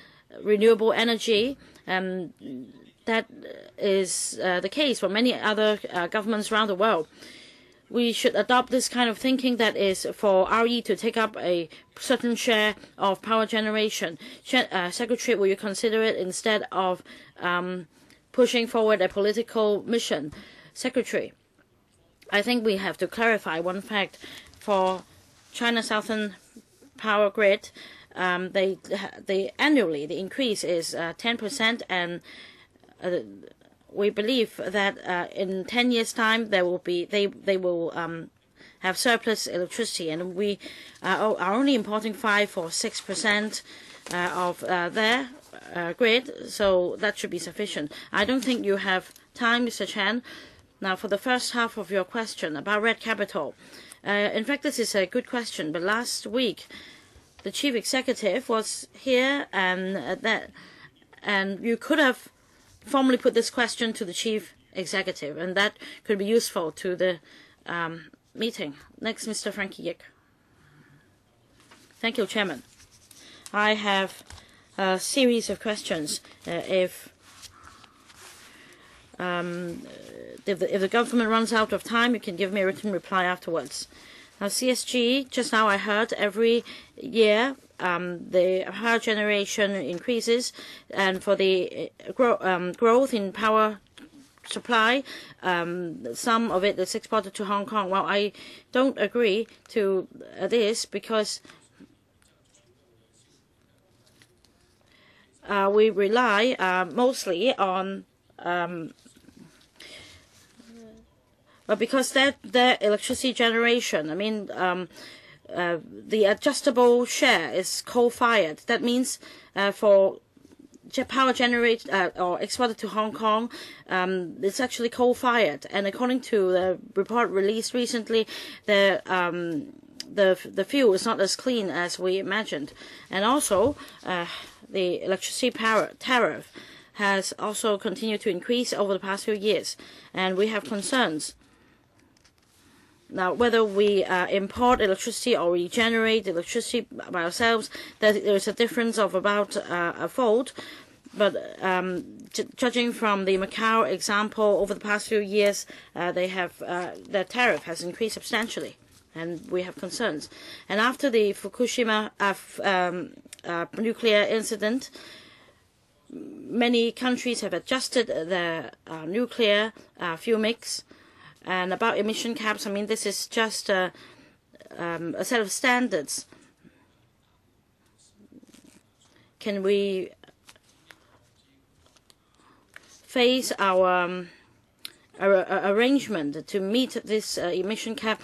renewable energy, that is the case for many other governments around the world. We should adopt this kind of thinking that is for RE to take up a certain share of power generation. Secretary, will you consider it instead of pushing forward a political mission? Secretary, I think we have to clarify one fact. For China Southern Power Grid, annually the increase is 10%, and we believe that in 10 years' time they will have surplus electricity, and we are only importing 5 or 6% of their grid, so that should be sufficient. I don't think you have time, Mr. Chan. Now, for the first half of your question about red capital, in fact, this is a good question. But last week, the chief executive was here, and you could have formally put this question to the chief executive, and that could be useful to the meeting. Next, Mr. Frankie Yik. Thank you, Chairman. I have a series of questions. If the government runs out of time, you can give me a written reply afterwards. Now, CSG, just now I heard every year the power generation increases, and for the growth in power supply, some of it is exported to Hong Kong. Well, I don't agree to this because we rely mostly on because their electricity generation, I mean, the adjustable share is coal-fired. That means for power generated or exported to Hong Kong, it's actually coal-fired. And according to the report released recently, the fuel is not as clean as we imagined. And also, the electricity tariff has also continued to increase over the past few years, and we have concerns. Now, whether we import electricity or we generate electricity by ourselves, there's a difference of about a fold. But judging from the Macau example, over the past few years, their tariff has increased substantially, and we have concerns. And after the Fukushima nuclear incident, many countries have adjusted their nuclear fuel mix. And about emission caps, I mean, this is just a set of standards. Can we face our arrangement to meet this emission cap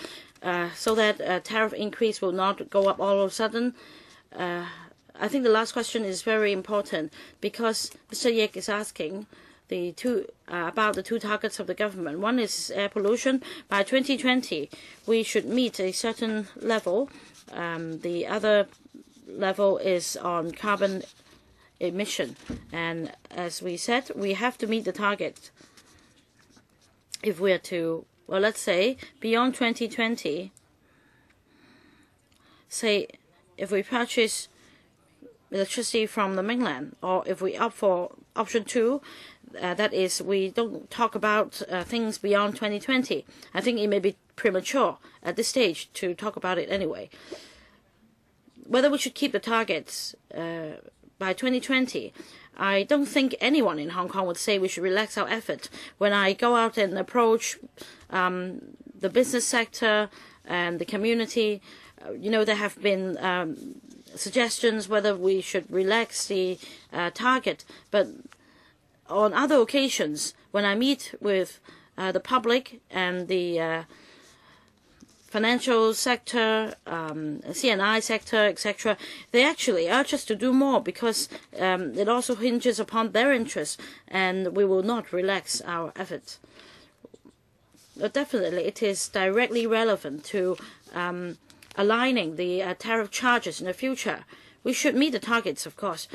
so that tariff increase will not go up all of a sudden? I think the last question is very important because Mr. Yik is asking about the two targets of the government. One is air pollution. By 2020, we should meet a certain level. The other level is on carbon emission. And as we said, we have to meet the target. If we are to, well, let's say, beyond 2020, say, if we purchase electricity from the mainland, or if we opt for option 2, that is, we don't talk about things beyond 2020. I think it may be premature at this stage to talk about it anyway. Whether we should keep the targets by 2020, I don't think anyone in Hong Kong would say we should relax our effort. When I go out and approach the business sector and the community, there have been suggestions whether we should relax the target. But on other occasions, when I meet with the public and the financial sector, CNI sector, etc., they actually urge us to do more because it also hinges upon their interests, and we will not relax our efforts. But definitely, it is directly relevant to aligning the tariff charges in the future. We should meet the targets, of course.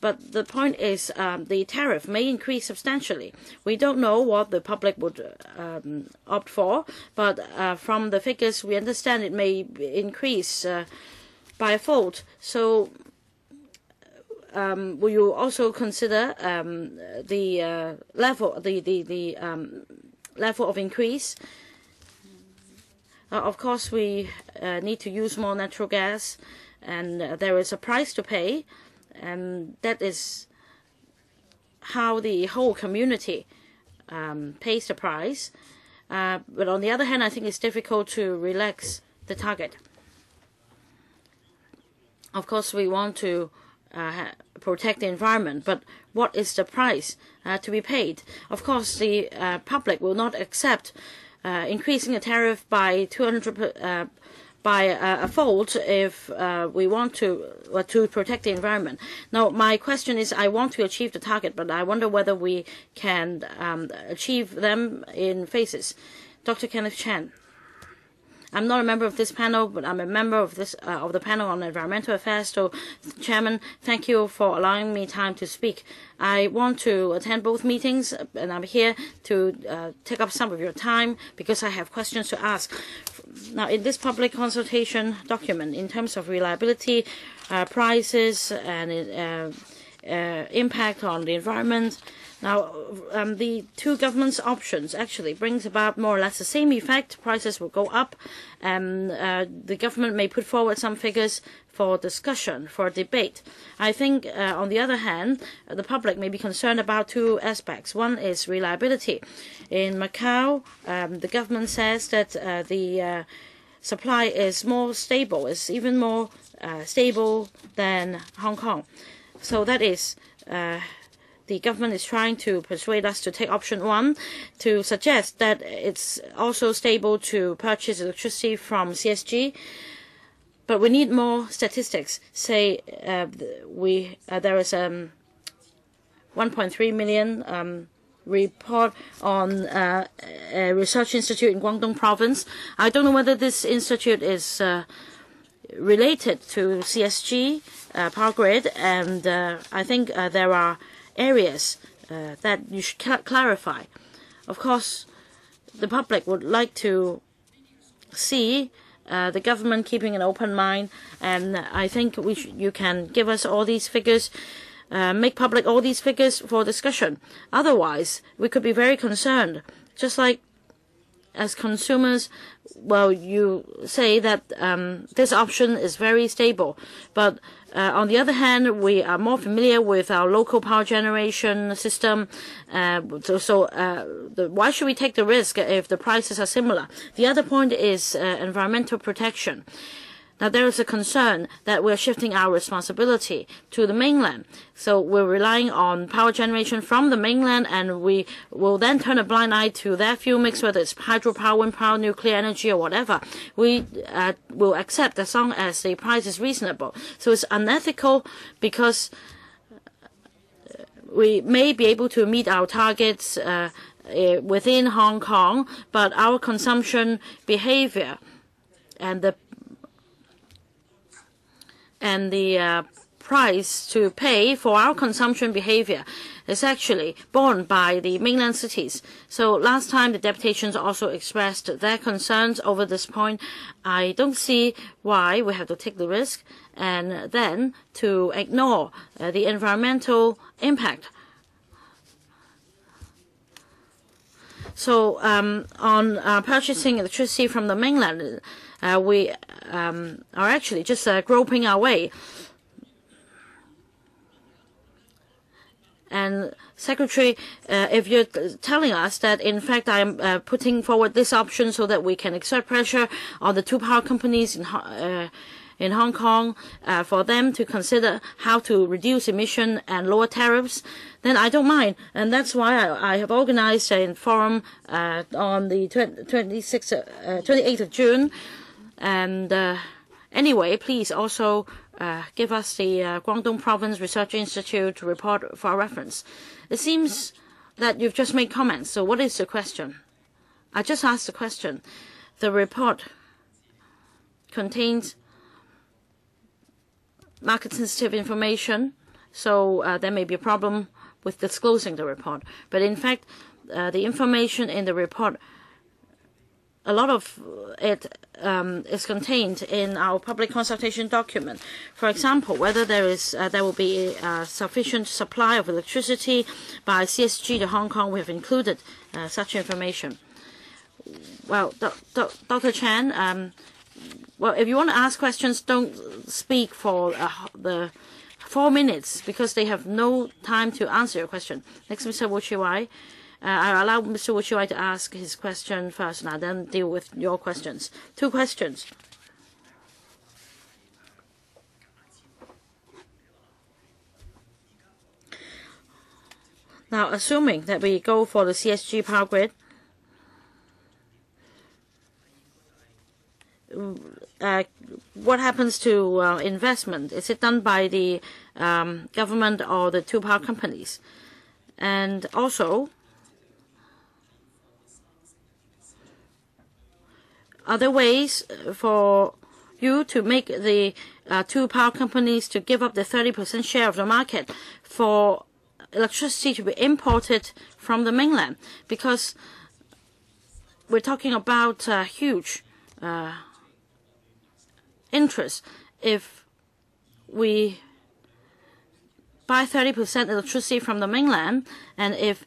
But the point is the tariff may increase substantially. We don't know what the public would opt for, but from the figures we understand it may increase by a fold. So will you also consider the level, level of increase? Of course, we need to use more natural gas, and there is a price to pay. And that is how the whole community pays the price. But on the other hand, I think it's difficult to relax the target. Of course, we want to protect the environment, but what is the price to be paid? Of course, the public will not accept increasing the tariff by 200%. By a fold if we want to protect the environment. Now, my question is, I want to achieve the target, but I wonder whether we can achieve them in phases. Dr. Kenneth Chan. I'm not a member of this panel, but I'm a member of the panel on environmental affairs. So, Chairman, thank you for allowing me time to speak. I want to attend both meetings, and I'm here to take up some of your time because I have questions to ask. Now, in this public consultation document, in terms of reliability, prices, and impact on the environment, now, the two governments' options actually brings about more or less the same effect. Prices will go up, and the government may put forward some figures for discussion, for debate. I think, on the other hand, the public may be concerned about two aspects. One is reliability. In Macau, the government says that the supply is more stable, is even more stable than Hong Kong. So that is the government is trying to persuade us to take option one, to suggest that it's also stable to purchase electricity from CSG. But we need more statistics. Say there is 1.3 million report on a research institute in Guangdong province. I don't know whether this institute is related to CSG, Power Grid, and I think there are areas that you should clarify. Of course, the public would like to see the government keeping an open mind, and I think you can give us all these figures, make public all these figures for discussion. Otherwise, we could be very concerned. Just like as consumers, well, you say that this option is very stable, but on the other hand, we are more familiar with our local power generation system. Why should we take the risk if the prices are similar? The other point is environmental protection. Now, there is a concern that we're shifting our responsibility to the mainland. So we're relying on power generation from the mainland, and we will then turn a blind eye to their fuel mix, whether it's hydropower, wind power, nuclear energy, or whatever. We will accept as long as the price is reasonable. So it's unethical because we may be able to meet our targets within Hong Kong, but our consumption behavior and the price to pay for our consumption behavior is actually borne by the mainland cities. So last time the deputations also expressed their concerns over this point. I don't see why we have to take the risk and then to ignore the environmental impact. So on purchasing electricity from the mainland, we are actually just groping our way. And Secretary, if you're telling us that in fact I'm putting forward this option so that we can exert pressure on the two power companies in Hong Kong for them to consider how to reduce emission and lower tariffs, then I don't mind. And that's why I have organized a forum on the 28th of June. And anyway, please also give us the Guangdong Province Research Institute report for our reference. It seems that you've just made comments. So what is the question? I just asked the question. The report contains market-sensitive information, so there may be a problem with disclosing the report. But in fact, the information in the report, a lot of it is contained in our public consultation document. For example, whether there will be a sufficient supply of electricity by CSG to Hong Kong. We have included such information. Well, Dr. Chan, well, if you want to ask questions, don't speak for the 4 minutes because they have no time to answer your question. Next, Mr. Wu Chi-wai. I allow Mr. Wu Chi-wai to ask his question first, and I'll then deal with your questions. 2 questions. Now, assuming that we go for the CSG power grid, what happens to investment? Is it done by the government or the two power companies? And also, are there ways for you to make the two power companies to give up the 30% share of the market for electricity to be imported from the mainland? Because we're talking about huge interest. If we buy 30% electricity from the mainland, and if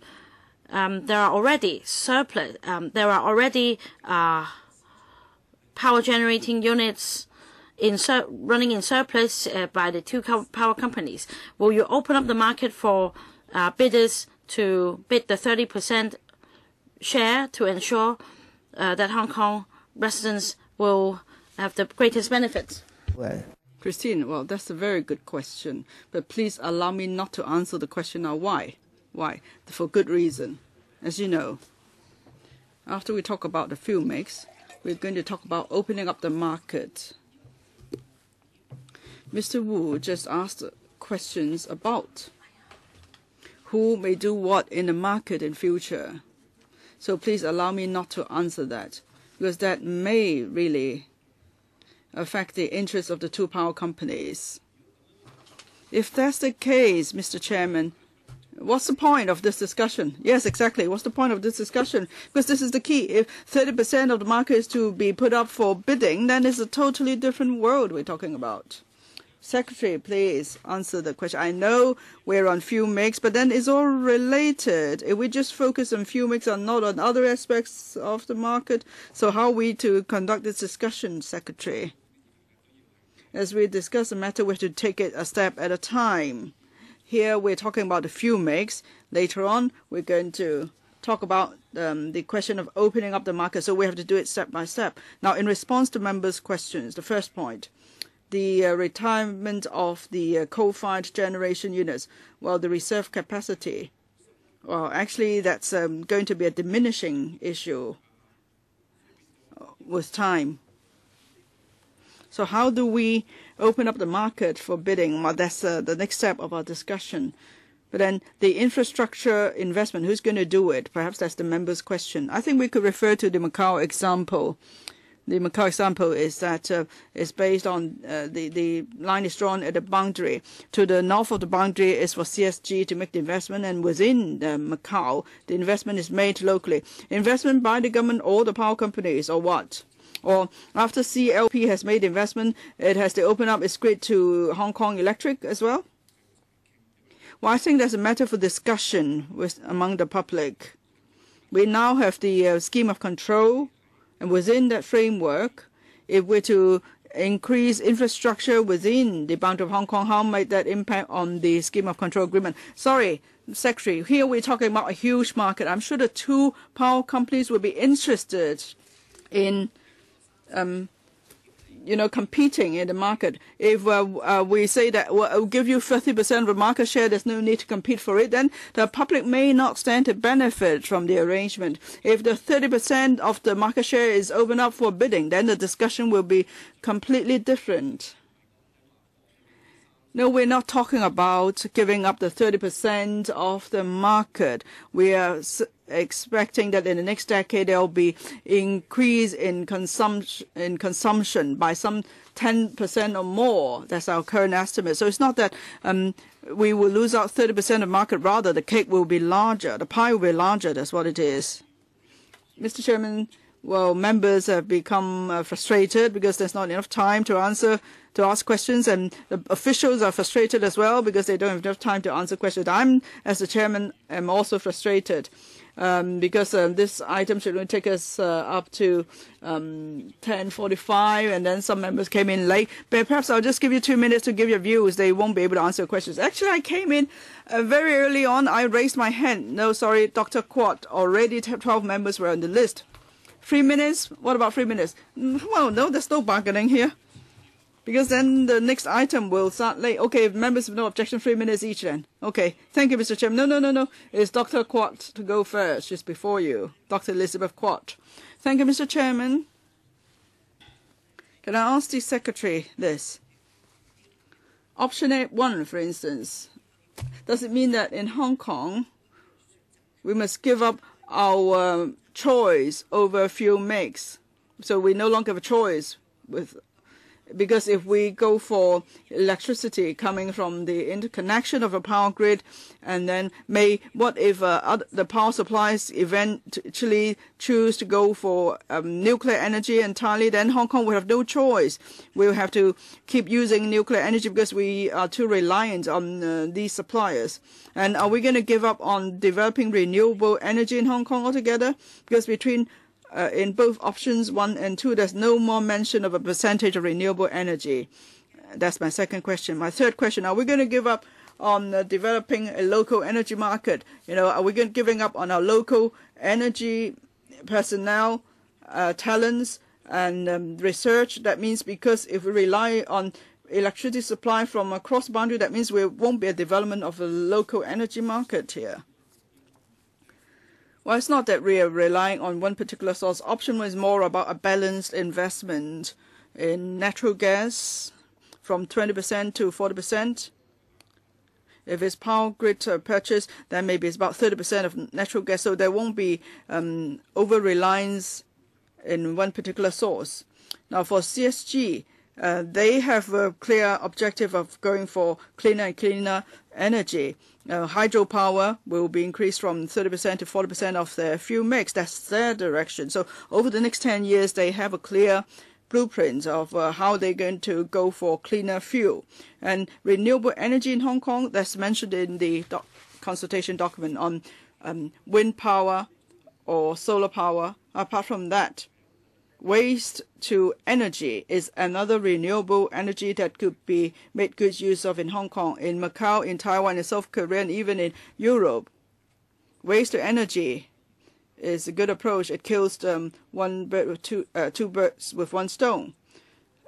there are already surplus, there are already power generating units running in surplus by the two power companies, will you open up the market for bidders to bid the 30% share to ensure that Hong Kong residents will have the greatest benefits? Well, Christine, well, that's a very good question. But please allow me not to answer the question now. Why? Why? For good reason. As you know, after we talk about the fuel mix, we're going to talk about opening up the market. Mr. Wu just asked questions about who may do what in the market in future. So please allow me not to answer that, because that may really affect the interests of the two power companies. If that's the case, Mr. Chairman, what's the point of this discussion? Yes, exactly. What's the point of this discussion? Because this is the key. If 30% of the market is to be put up for bidding, then it's a totally different world we're talking about. Secretary, please answer the question. I know we're on fuel mix, but then it's all related. If we just focus on fuel mix and not on other aspects of the market, so how are we to conduct this discussion, Secretary? As we discuss the matter, we have to take it a step at a time. Here we're talking about the fuel mix. Later on, we're going to talk about the question of opening up the market, so we have to do it step by step. Now, in response to members' questions, the first point, the retirement of the coal-fired generation units, well, the reserve capacity, well, actually that's going to be a diminishing issue with time. So how do we open up the market for bidding? Well, that's the next step of our discussion. But then the infrastructure investment, who's going to do it? Perhaps that's the member's question. I think we could refer to the Macau example. The Macau example is that it's based on the line is drawn at the boundary. To the north of the boundary is for CSG to make the investment, and within Macau, the investment is made locally. Investment by the government or the power companies, or what? Or after CLP has made investment, it has to open up its grid to Hong Kong Electric as well? Well, I think that's a matter for discussion among the public. We now have the scheme of control, and within that framework, if we're to increase infrastructure within the boundary of Hong Kong, how might that impact on the scheme of control agreement? Sorry, Secretary, here we're talking about a huge market. I'm sure the two power companies will be interested in competing in the market. If we say that we'll give you 30% of the market share, there's no need to compete for it, then the public may not stand to benefit from the arrangement. If the 30% of the market share is open up for bidding, then the discussion will be completely different. No, we're not talking about giving up the 30% of the market. We are expecting that in the next decade there will be increase in consumption by some 10% or more. That's our current estimate. So it's not that we will lose out 30% of market. Rather, the cake will be larger. The pie will be larger. That's what it is. Mr. Chairman, well, members have become frustrated because there's not enough time to ask questions, and the officials are frustrated as well because they don't have enough time to answer questions. I'm, as the chairman, am also frustrated because this item should only take us up to 10:45, and then some members came in late. But perhaps I'll just give you 2 minutes to give your views. They won't be able to answer questions. Actually, I came in very early on. I raised my hand. No, sorry, Dr. Quat. Already 12 members were on the list. 3 minutes? What about 3 minutes? Well, no, there's no bargaining here. Because then the next item will start late. Okay, if members have no objection, 3 minutes each then. Okay, thank you, Mr. Chairman. No. It's Dr. Quat to go first, just before you. Dr. Elizabeth Quat. Thank you, Mr. Chairman. Can I ask the Secretary this? Option 1, for instance. Does it mean that in Hong Kong, we must give up our choice over fuel mix? So we no longer have a choice because if we go for electricity coming from the interconnection of a power grid, and then what if the power supplies eventually choose to go for nuclear energy entirely, then Hong Kong will have no choice. We'll have to keep using nuclear energy because we are too reliant on these suppliers. And are we going to give up on developing renewable energy in Hong Kong altogether? Because in both options 1 and 2, there's no more mention of a percentage of renewable energy. That's my second question. My third question, are we going to give up on developing a local energy market? Are we giving up on our local energy personnel, talents, and research? That means because if we rely on electricity supply from across boundary, that means there won't be a development of a local energy market here. Well, it's not that we are relying on one particular source. Option 1 is more about a balanced investment in natural gas from 20% to 40%. If it's power grid purchase, then maybe it's about 30% of natural gas. So there won't be over-reliance in one particular source. Now, for CSG, they have a clear objective of going for cleaner and cleaner energy. Hydropower will be increased from 30% to 40% of their fuel mix. That's their direction. So over the next 10 years, they have a clear blueprint of how they're going to go for cleaner fuel. And renewable energy in Hong Kong, that's mentioned in the consultation document on wind power or solar power. Apart from that, waste to energy is another renewable energy that could be made good use of in Hong Kong, in Macau, in Taiwan, in South Korea, and even in Europe. Waste to energy is a good approach. It kills one bird with two birds with one stone.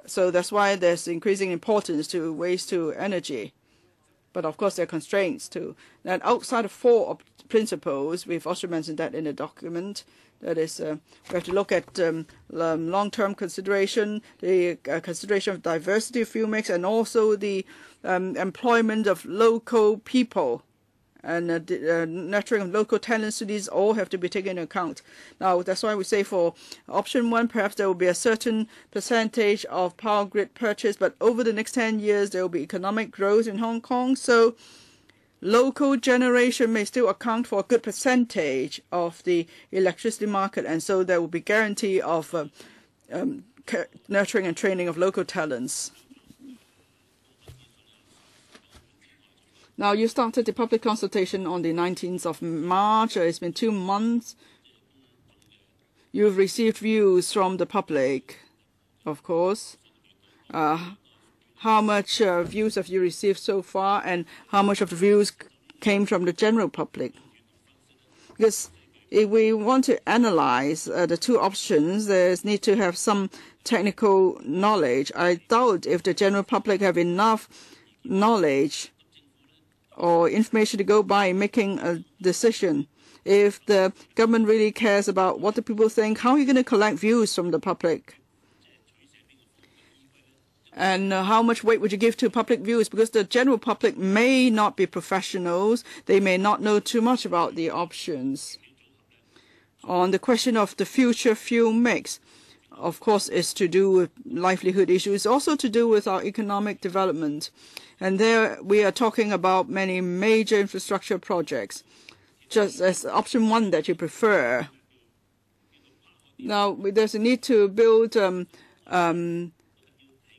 So that's why there's increasing importance to waste to energy. But of course, there are constraints too. And outside of 4 principles, we've also mentioned that in the document. That is, we have to look at long-term consideration, the consideration of diversity of fuel mix, and also the employment of local people and nurturing of local talents. So these all have to be taken into account. Now, that's why we say for option 1, perhaps there will be a certain percentage of power grid purchase, but over the next 10 years, there will be economic growth in Hong Kong. So local generation may still account for a good percentage of the electricity market, and so there will be guarantee of nurturing and training of local talents. Now, you started the public consultation on the 19th of March. It's been 2 months. You've received views from the public, of course. how much views have you received so far, and how much of the views came from the general public? Because if we want to analyze the two options, there's need to have some technical knowledge. I doubt if the general public have enough knowledge or information to go by making a decision. If the government really cares about what the people think, how are you going to collect views from the public? And how much weight would you give to public views? Because the general public may not be professionals. They may not know too much about the options. On the question of the future fuel mix, of course, is to do with livelihood issues, also to do with our economic development. And there we are talking about many major infrastructure projects, just as option one that you prefer. Now, there's a need to build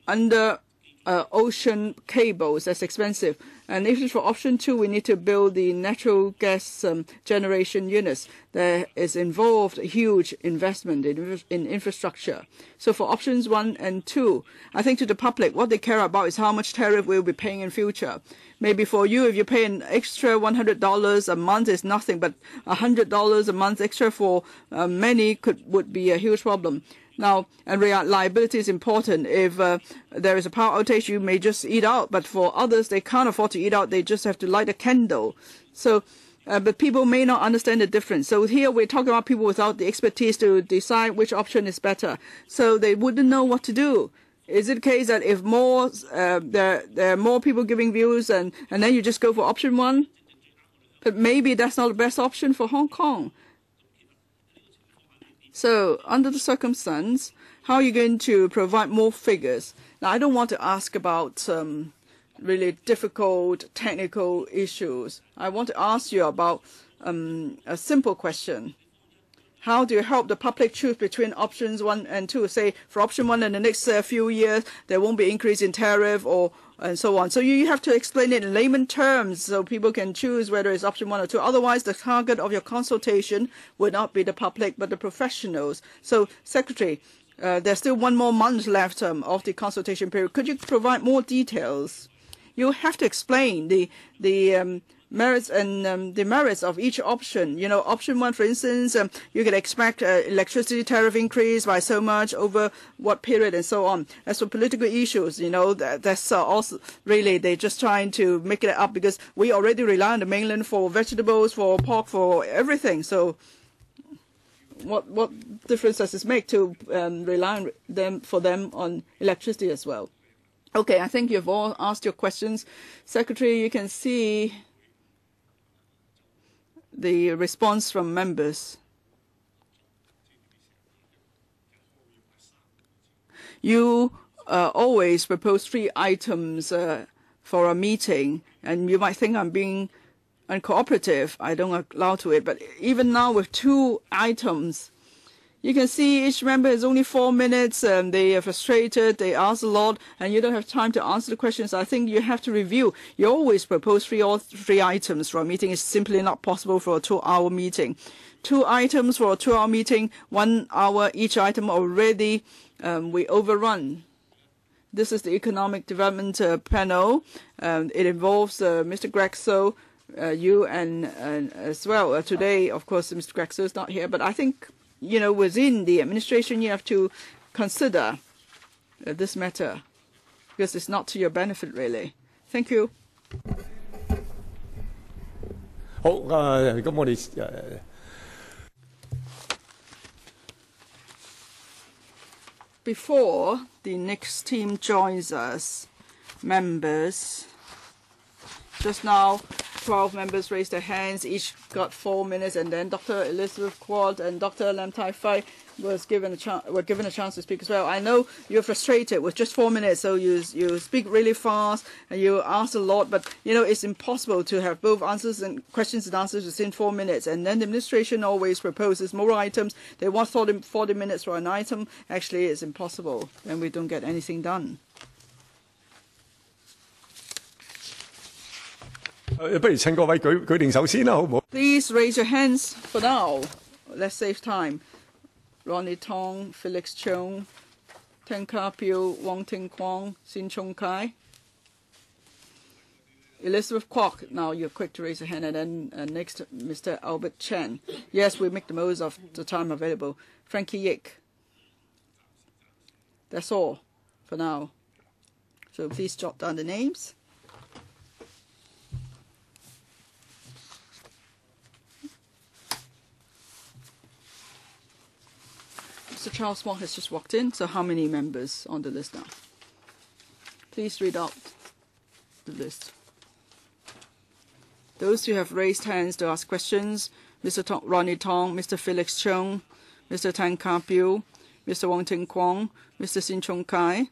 under ocean cables. That's expensive. And if it's for option two, we need to build the natural gas generation units. There is involved a huge investment in infrastructure. So for options one and two, I think to the public, what they care about is how much tariff we'll be paying in future. Maybe for you, if you pay an extra $100 a month, is nothing, but $100 a month extra for many would be a huge problem. Now, and reliability is important. If there is a power outage, you may just eat out. But for others, they can't afford to eat out. They just have to light a candle. So, but people may not understand the difference. So here we're talking about people without the expertise to decide which option is better. So they wouldn't know what to do. Is it the case that if more there are more people giving views and then you just go for option one? But maybe that's not the best option for Hong Kong. So under the circumstance, how are you going to provide more figures? Now, I don't want to ask about really difficult technical issues. I want to ask you about a simple question. How do you help the public choose between options one and two? Say for option one in the next few years, there won't be increase in tariff and so on. So you have to explain it in layman terms so people can choose whether it's option one or two. Otherwise, the target of your consultation would not be the public but the professionals. So, Secretary, there's still one more month left of the consultation period. Could you provide more details? You have to explain the merits and demerits of each option. You know, option one, for instance, you can expect electricity tariff increase by so much over what period and so on. As for political issues, you know, that's also really they're just trying to make it up because we already rely on the mainland for vegetables, for pork, for everything. So what difference does this make to rely on them on electricity as well? Okay, I think you've all asked your questions. Secretary, you can see the response from members. You always propose 3 items for a meeting, and you might think I'm being uncooperative. I don't allow to it. But even now with 2 items, you can see each member has only 4 minutes, and they are frustrated, they ask a lot, and you don't have time to answer the questions. I think you have to review. You always propose 3 items for a meeting. It's simply not possible for a 2-hour meeting. 2 items for a 2-hour meeting, 1 hour each item already, we overrun. This is the Economic Development Panel. It involves Mr. Greg So, you and as well. Today, of course, Mr. Greg So is not here, but I think you know, within the administration, you have to consider this matter because it's not to your benefit, really. Thank you. 好，咁我哋Before the next team joins us, members, just now 12 members raised their hands, each got 4 minutes, and then Dr. Elizabeth Quad and Dr. Lam Tai Fai were given a chance to speak as well. I know you're frustrated with just 4 minutes, so you speak really fast and you ask a lot, but you know it's impossible to have both answers and questions and answers within 4 minutes. And then the administration always proposes more items. They want 40 minutes for an item. Actually, it's impossible, and we don't get anything done. 不如趁各位舉定手先啦，好唔好？ Please raise your hands for now. Let's save time. Ronnie Tong, Felix Chung, Tan Ka Pio, Wong Ting Kwong, Sin Chung Kai. Elizabeth Kwok, now you're quick to raise a hand, and then next, Mr. Albert Chan. Yes, we make the most of the time available. Frankie Yick. That's all for now. So please jot down the names. Mr. Charles Mock has just walked in, so how many members on the list now? Please read out the list. Those who have raised hands to ask questions: Mr. Ronnie Tong, Mr. Felix Chung, Mr. Tan Ka Pio, Mr. Wong Ting Kwong, Mr. Sin Chung Kai,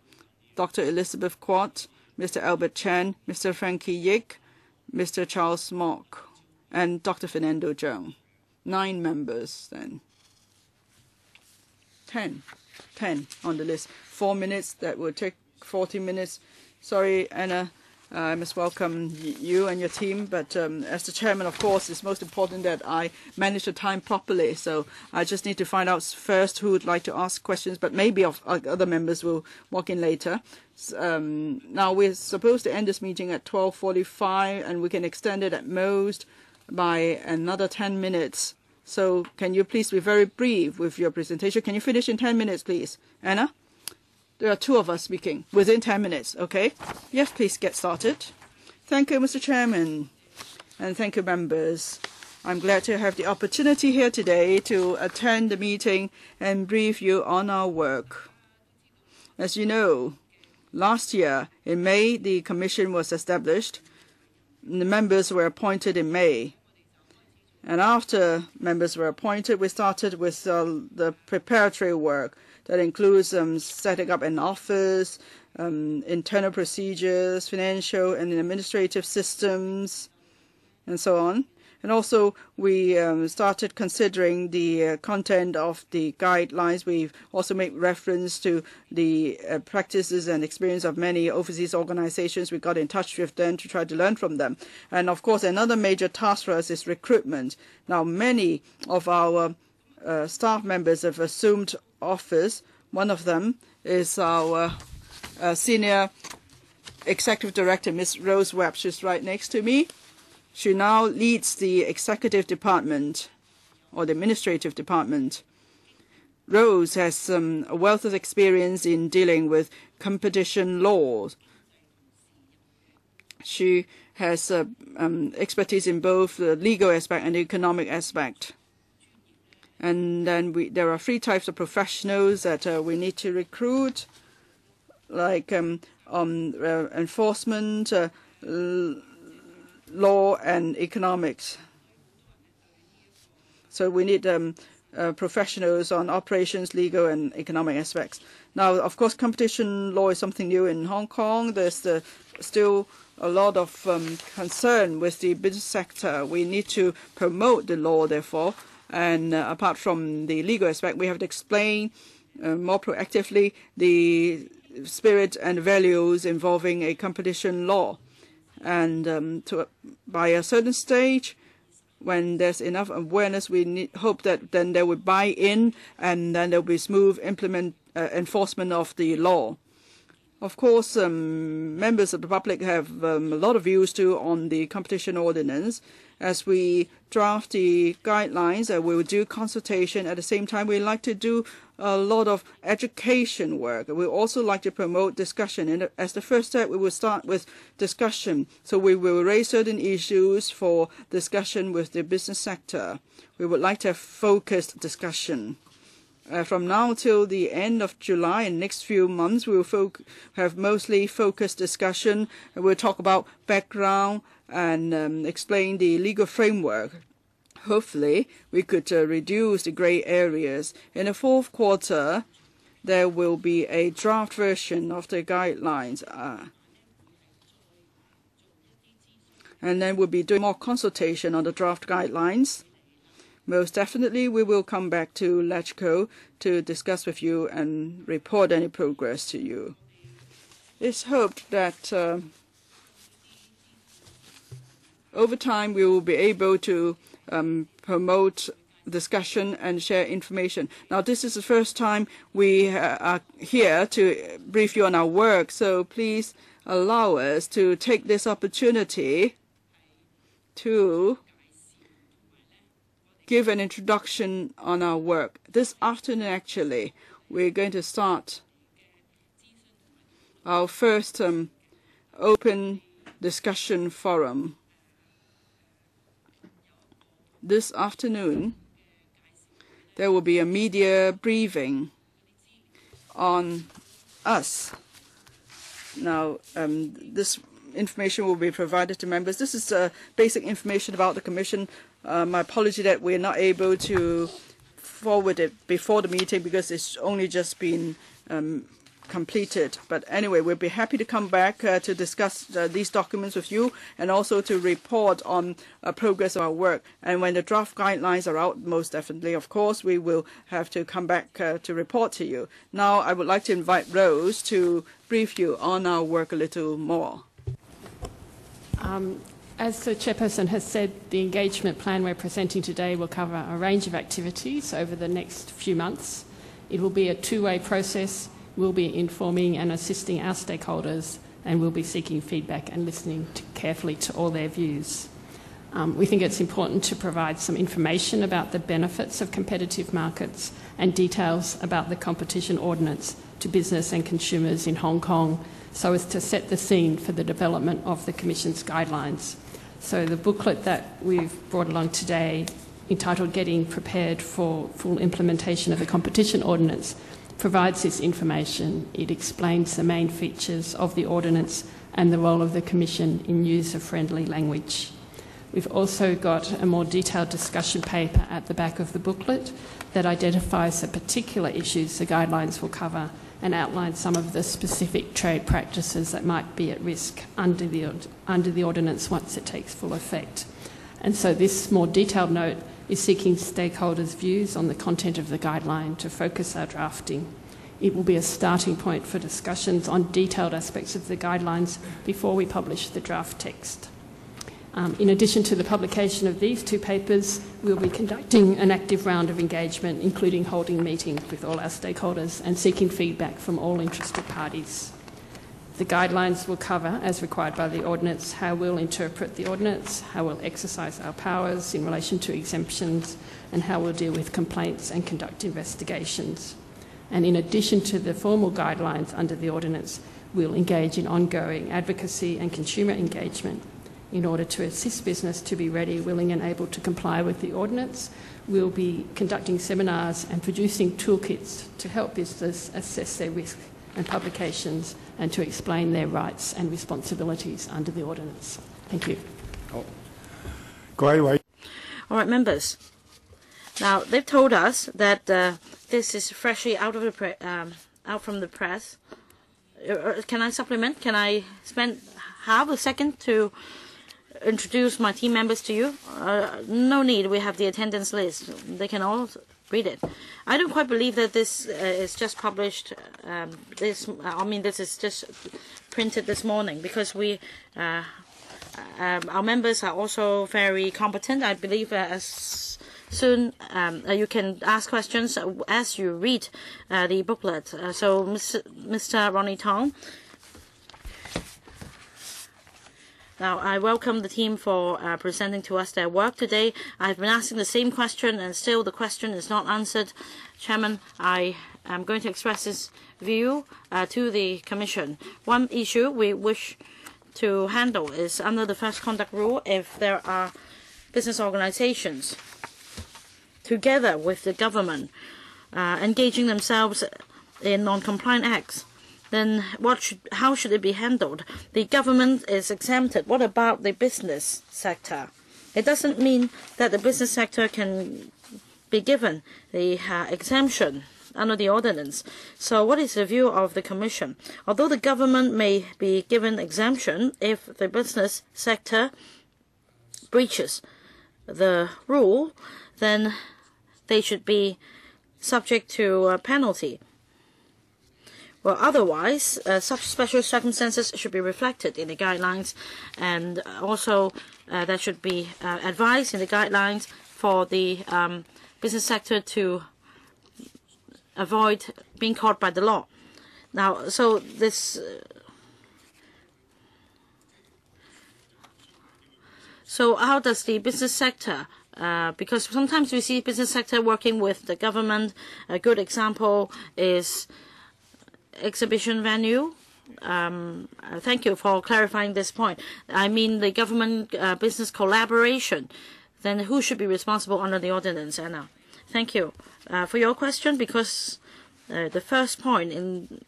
Dr. Elizabeth Kwok, Mr. Albert Chan, Mr. Frankie Yick, Mr. Charles Mock, and Dr. Fernando Zhang. 9 members then. 10 on the list. 4 minutes, that will take 40 minutes. Sorry, Anna, I must welcome you and your team, but as the chairman, of course, it's most important that I manage the time properly. So I just need to find out first who would like to ask questions, but maybe other members will walk in later. Now we're supposed to end this meeting at 12:45, and we can extend it at most by another 10 minutes. So can you please be very brief with your presentation? Can you finish in 10 minutes, please? Anna? There are 2 of us speaking within 10 minutes, okay? Yes, please get started. Thank you, Mr. Chairman, and thank you, members. I'm glad to have the opportunity here today to attend the meeting and brief you on our work. As you know, last year, in May, the Commission was established. The members were appointed in May. And after members were appointed, we started with the preparatory work that includes setting up an office, internal procedures, financial and administrative systems, and so on. And also, we started considering the content of the guidelines. We've also made reference to the practices and experience of many overseas organizations. We got in touch with them to try to learn from them. And of course, another major task for us is recruitment. Now, many of our staff members have assumed office. One of them is our senior executive director, Ms. Rose Webb. She's right next to me. She now leads the executive department, or the administrative department. Rose has a wealth of experience in dealing with competition laws. She has expertise in both the legal aspect and the economic aspect. And then there are 3 types of professionals that we need to recruit, like enforcement, law and economics. So we need professionals on operations, legal and economic aspects. Now, of course, competition law is something new in Hong Kong. There's still a lot of concern with the business sector. We need to promote the law, therefore. And apart from the legal aspect, we have to explain more proactively the spirit and values involving a competition law. And by a certain stage, when there's enough awareness, we hope that then there will buy in, and then there will be smooth enforcement of the law. Of course, members of the public have a lot of views too on the competition ordinance. As we draft the guidelines, we will do consultation. At the same time, we like to do a lot of education work. We also like to promote discussion. And as the first step, we will start with discussion. So we will raise certain issues for discussion with the business sector. We would like to have focused discussion. From now till the end of July, in the next few months, we will have mostly focused discussion. We'll talk about background and explain the legal framework. Hopefully, we could reduce the gray areas. In the 4th quarter, there will be a draft version of the guidelines. And then we'll be doing more consultation on the draft guidelines. Most definitely, we will come back to LegCo to discuss with you and report any progress to you. It's hoped that over time we will be able to promote discussion and share information. Now, this is the first time we are here to brief you on our work, so please allow us to take this opportunity to give an introduction on our work. This afternoon, actually, we're going to start our first open discussion forum. This afternoon, there will be a media briefing on us. Now, this information will be provided to members. This is basic information about the Commission. My apology that we're not able to forward it before the meeting because it's only just been completed. But anyway, we'll be happy to come back to discuss these documents with you and also to report on progress of our work. And when the draft guidelines are out, most definitely, of course, we will have to come back to report to you. Now, I would like to invite Rose to brief you on our work a little more. As the chairperson has said, the engagement plan we're presenting today will cover a range of activities over the next few months. It will be a two-way process. We'll be informing and assisting our stakeholders, and we'll be seeking feedback and listening carefully to all their views. We think it's important to provide some information about the benefits of competitive markets and details about the competition ordinance to business and consumers in Hong Kong, so as to set the scene for the development of the Commission's guidelines. So the booklet that we've brought along today, entitled Getting Prepared for Full Implementation of the Competition Ordinance, provides this information. It explains the main features of the ordinance and the role of the Commission in use of friendly language. We've also got a more detailed discussion paper at the back of the booklet that identifies the particular issues the guidelines will cover and outlines some of the specific trade practices that might be at risk under the ordinance once it takes full effect. And so this more detailed note is seeking stakeholders' views on the content of the guideline to focus our drafting. It will be a starting point for discussions on detailed aspects of the guidelines before we publish the draft text. In addition to the publication of these two papers, we'll be conducting an active round of engagement, including holding meetings with all our stakeholders and seeking feedback from all interested parties. The guidelines will cover, as required by the ordinance, how we'll interpret the ordinance, how we'll exercise our powers in relation to exemptions, and how we'll deal with complaints and conduct investigations. And in addition to the formal guidelines under the ordinance, we'll engage in ongoing advocacy and consumer engagement. In order to assist business to be ready, willing and able to comply with the ordinance, we'll be conducting seminars and producing toolkits to help business assess their risk and publications and to explain their rights and responsibilities under the ordinance. Thank you. All right, members. Now, they've told us that this is freshly out from the press. Can I supplement? Can I spend half a second to introduce my team members to you? No need. We have the attendance list. They can all read it. I don't quite believe that this is just published. This is just printed this morning because our members are also very competent. I believe as soon you can ask questions as you read the booklet. So, Mr. Ronnie Tong. Now, I welcome the team for presenting to us their work today. I've been asking the same question, and still the question is not answered. Chairman, I am going to express this view to the Commission. One issue we wish to handle is under the First Conduct Rule, if there are business organizations together with the government engaging themselves in non-compliant acts, then how should it be handled? The government is exempted. What about the business sector? It doesn't mean that the business sector can be given the exemption under the ordinance. So what is the view of the Commission? Although the government may be given exemption if the business sector breaches the rule, then they should be subject to a penalty. Well, otherwise, such special circumstances should be reflected in the guidelines, and also that should be advised in the guidelines for the business sector to avoid being caught by the law. Now, so this. So how does the business sector, because sometimes we see business sector working with the government. A good example is exhibition venue. Thank you for clarifying this point. I mean the government business collaboration. Then who should be responsible under the ordinance, Anna? Thank you for your question, because the first point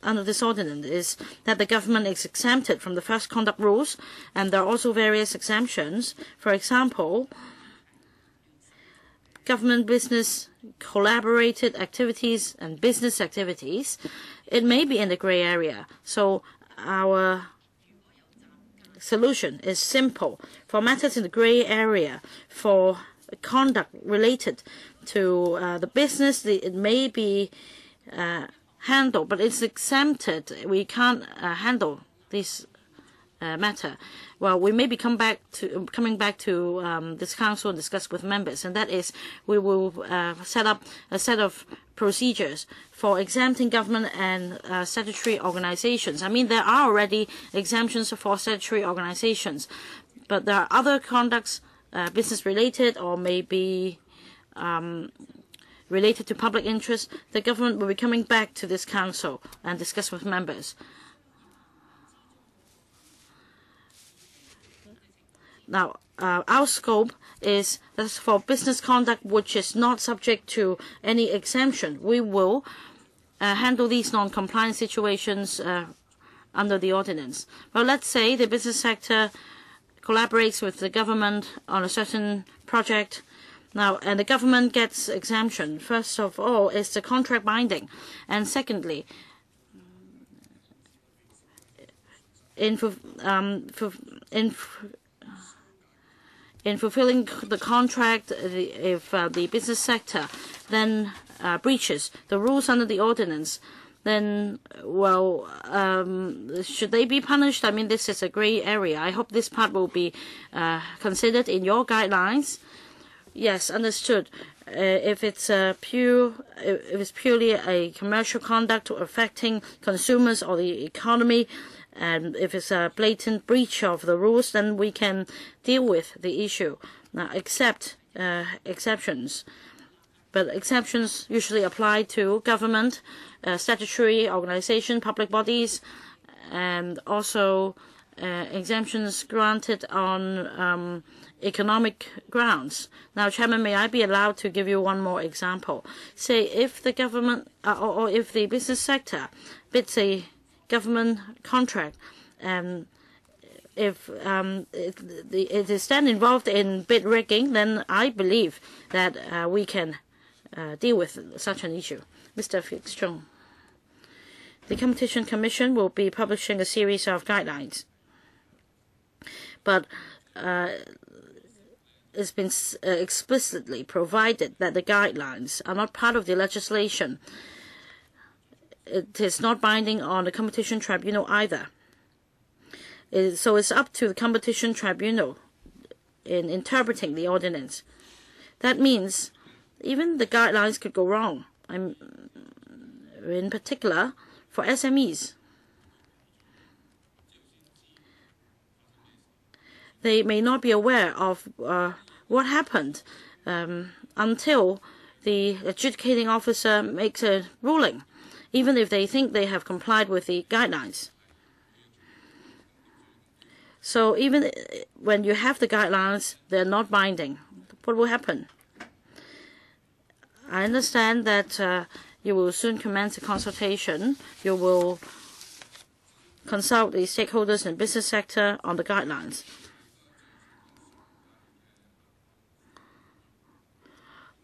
under this ordinance is that the government is exempted from the first conduct rules, and there are also various exemptions. For example, government business collaborated activities and business activities, it may be in the gray area. So our solution is simple. For matters in the gray area, for conduct related to the business, it may be handled, but it's exempted. We can't handle this matter. Well, we may be coming back to this council and discuss with members, and that is we will set up a set of procedures for exempting government and statutory organizations. I mean, there are already exemptions for statutory organizations, but there are other conducts, business related or maybe related to public interest. The government will be coming back to this council and discuss with members. Now, our scope is for business conduct which is not subject to any exemption. We will handle these non-compliant situations under the ordinance. Well, let's say the business sector collaborates with the government on a certain project. Now, and the government gets exemption. First of all, is the contract binding, and secondly, in fulfilling the contract, if the business sector then breaches the rules under the ordinance, then, well, should they be punished? I mean, this is a gray area. I hope this part will be considered in your guidelines. Yes, understood. If it's purely a commercial conduct affecting consumers or the economy, and if it's a blatant breach of the rules, then we can deal with the issue. Now, except exceptions. But exceptions usually apply to government, statutory organization, public bodies, and also exemptions granted on economic grounds. Now, Chairman, may I be allowed to give you one more example? Say if the government or if the business sector bids a government contract, and if it is then involved in bid rigging, then I believe that we can deal with such an issue. Mr. Fitzgerald. The Competition Commission will be publishing a series of guidelines, but it's been explicitly provided that the guidelines are not part of the legislation. It is not binding on the Competition Tribunal either. So it's up to the Competition Tribunal in interpreting the ordinance. That means even the guidelines could go wrong. In particular, for SMEs. They may not be aware of what happened until the adjudicating officer makes a ruling, even if they think they have complied with the guidelines. So even when you have the guidelines, they're not binding. What will happen? I understand that you will soon commence a consultation. You will consult the stakeholders in the business sector on the guidelines.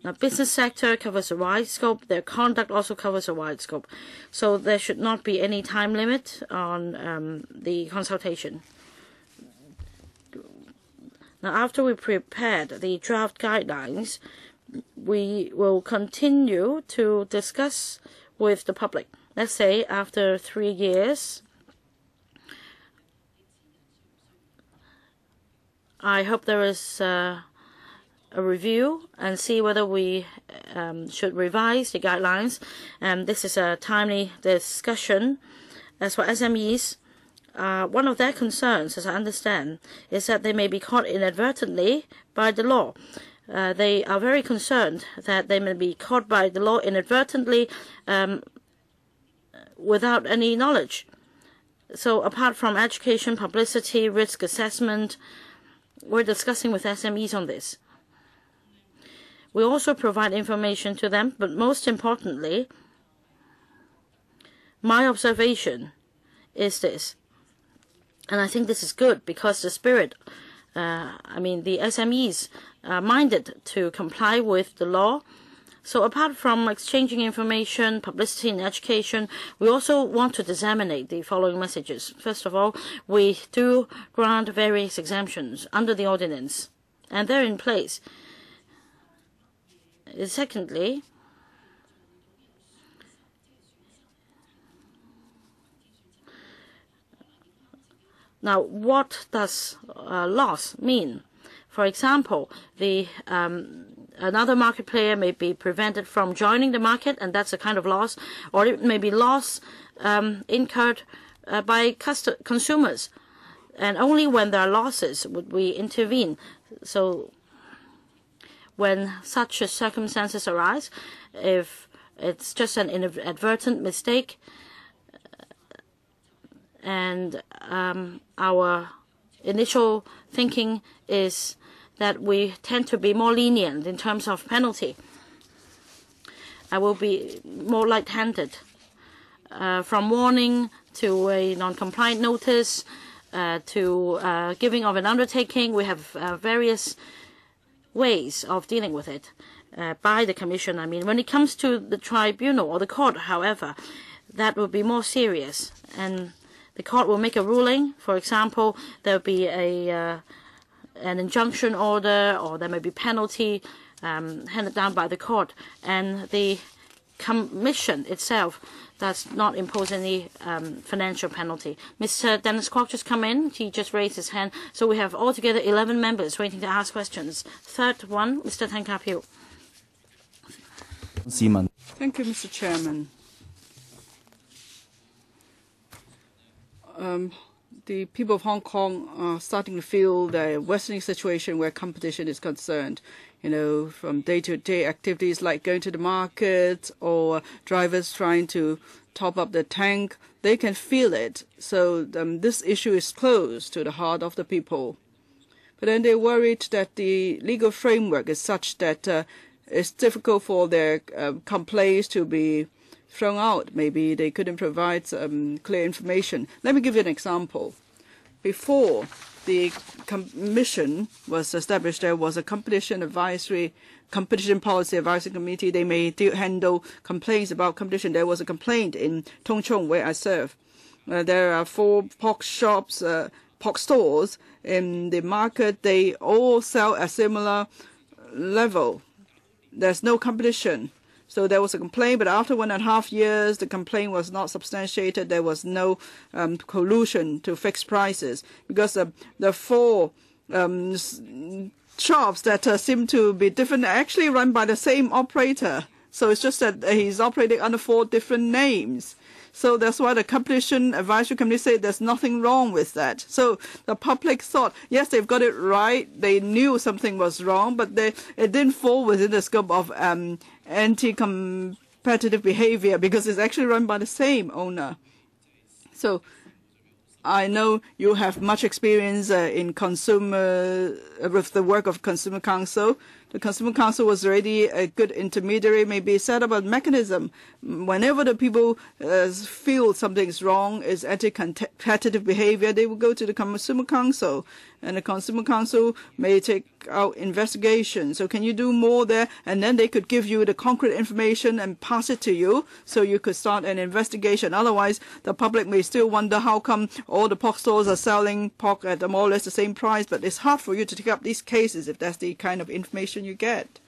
Now, business sector covers a wide scope. Their conduct also covers a wide scope. So there should not be any time limit on the consultation. Now, after we prepared the draft guidelines, we will continue to discuss with the public. Let's say after 3 years, I hope there is a review and see whether we should revise the guidelines. This is a timely discussion. As for SMEs, one of their concerns, as I understand, is that they may be caught inadvertently by the law. They are very concerned that they may be caught by the law inadvertently without any knowledge. So apart from education, publicity, risk assessment, we're discussing with SMEs on this. We also provide information to them, but most importantly, my observation is this, and I think this is good because the spirit, the SMEs are minded to comply with the law. So apart from exchanging information, publicity and education, we also want to disseminate the following messages. First of all, we do grant various exemptions under the ordinance, and they're in place. Secondly, now what does loss mean? For example, another market player may be prevented from joining the market, and that's a kind of loss, or it may be loss incurred by consumers, and only when there are losses would we intervene. So when such circumstances arise, if it's just an inadvertent mistake, and our initial thinking is that we tend to be more lenient in terms of penalty. I will be more light-handed, from warning to a non-compliant notice to giving of an undertaking. We have various ways of dealing with it by the Commission. When it comes to the tribunal or the court, however, that will be more serious, and the court will make a ruling. For example, there will be an injunction order, or there may be penalty handed down by the court, and the Commission itself does not impose any financial penalty. Mr. Dennis Kwok just come in. He just raised his hand. So we have altogether 11 members waiting to ask questions. Third one, Mr. Tan Kah Pyu. Thank you, Mr. Chairman. The people of Hong Kong are starting to feel the worsening situation where competition is concerned. From day-to-day activities like going to the market or drivers trying to top up the tank, they can feel it. So this issue is close to the heart of the people. But then they're worried that the legal framework is such that it's difficult for their complaints to be thrown out. Maybe they couldn't provide clear information. Let me give you an example. Before the Commission was established, there was a competition policy advisory committee. They may handle complaints about competition. There was a complaint in Tung Chung, where I serve. There are 4 pork shops, pork stores in the market. They all sell at similar level. There's no competition. So there was a complaint, but after 1.5 years, the complaint was not substantiated. There was no collusion to fix prices, because the 4 shops that seem to be different are actually run by the same operator. So it's just that he's operating under 4 different names. So that's why the Competition Advisory Committee said there's nothing wrong with that. So the public thought, yes, they've got it right. They knew something was wrong, but it didn't fall within the scope of anti-competitive behavior, because it's actually run by the same owner. So I know you have much experience with the work of Consumer Council. The Consumer Council was already a good intermediary, maybe set up a mechanism. Whenever the people feel something's wrong, is anti-competitive behavior, they will go to the Consumer Council, and the Consumer Council may take out investigation. So can you do more there? And then they could give you the concrete information and pass it to you, so you could start an investigation. Otherwise, the public may still wonder how come all the pork stores are selling pork at more or less the same price, but it's hard for you to take up these cases if that's the kind of information you get.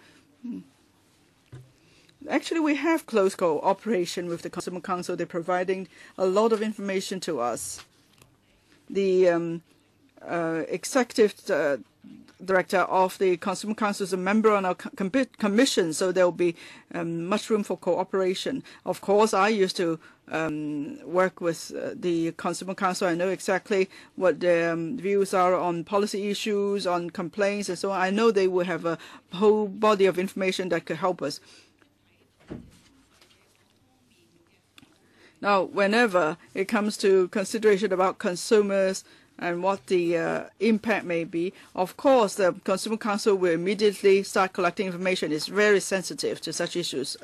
Actually, we have close cooperation with the Consumer Council. They're providing a lot of information to us. The executive director of the Consumer Council is a member on our commission, so there will be much room for cooperation. Of course, I used to work with the Consumer Council. I know exactly what their views are on policy issues, on complaints, and so on. I know they will have a whole body of information that could help us. Now, whenever it comes to consideration about consumers and what the impact may be, of course, the Consumer Council will immediately start collecting information. It's very sensitive to such issues.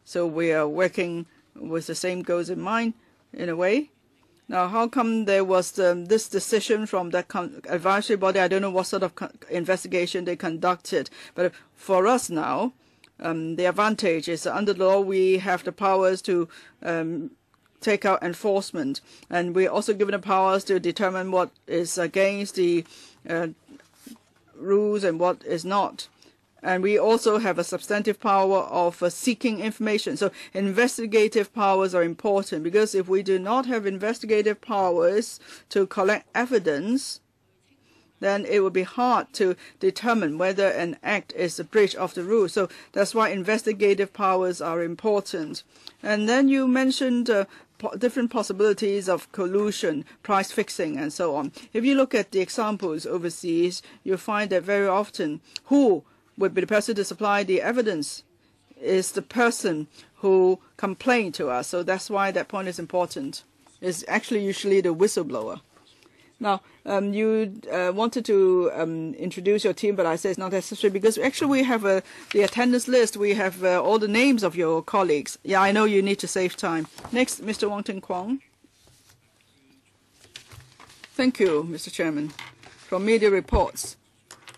So we are working with the same goals in mind, in a way. Now, how come there was this decision from that advisory body? I don't know what sort of investigation they conducted. But for us now, the advantage is that under the law, we have the powers to take out enforcement, and we're also given the powers to determine what is against the rules and what is not. And we also have a substantive power of seeking information. So investigative powers are important, because if we do not have investigative powers to collect evidence, then it would be hard to determine whether an act is a breach of the rules. So that's why investigative powers are important. And then you mentioned different possibilities of collusion, price fixing, and so on. If you look at the examples overseas, you find that very often who would be the person to supply the evidence is the person who complained to us. So that's why that point is important. It's actually usually the whistleblower. Now, you wanted to introduce your team, but I say it's not necessary, because actually we have the attendance list. We have all the names of your colleagues. Yeah, I know you need to save time. Next, Mr. Wong Ting Kwong. Thank you, Mr. Chairman. From media reports,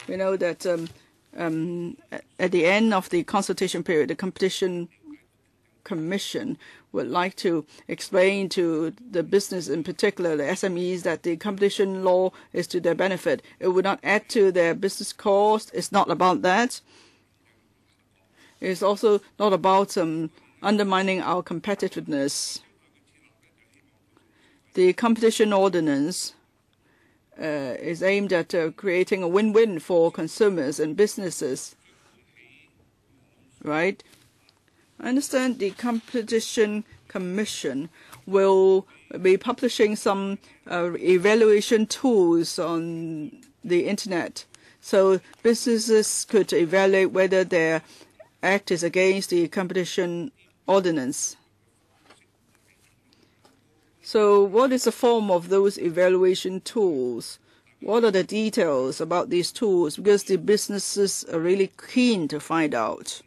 we know that at the end of the consultation period, the Competition Commission would like to explain to the business, in particular the SMEs, that the competition law is to their benefit. It would not add to their business cost. It's not about that. It's also not about undermining our competitiveness. The competition ordinance is aimed at creating a win-win for consumers and businesses, right? I understand the Competition Commission will be publishing some evaluation tools on the internet, so businesses could evaluate whether their act is against the competition ordinance. So what is the form of those evaluation tools? What are the details about these tools? Because the businesses are really keen to find out.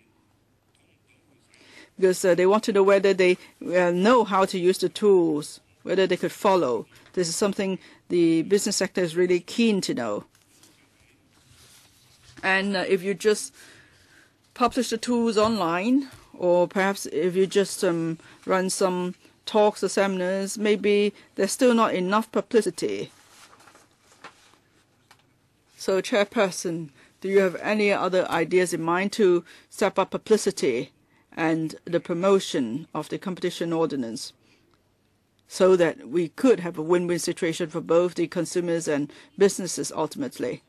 Because they want to know whether they know how to use the tools, whether they could follow. This is something the business sector is really keen to know. And if you just publish the tools online, or perhaps if you just run some talks or seminars, maybe there's still not enough publicity. So, Chairperson, do you have any other ideas in mind to step up publicity and the promotion of the competition ordinance, so that we could have a win-win situation for both the consumers and businesses ultimately?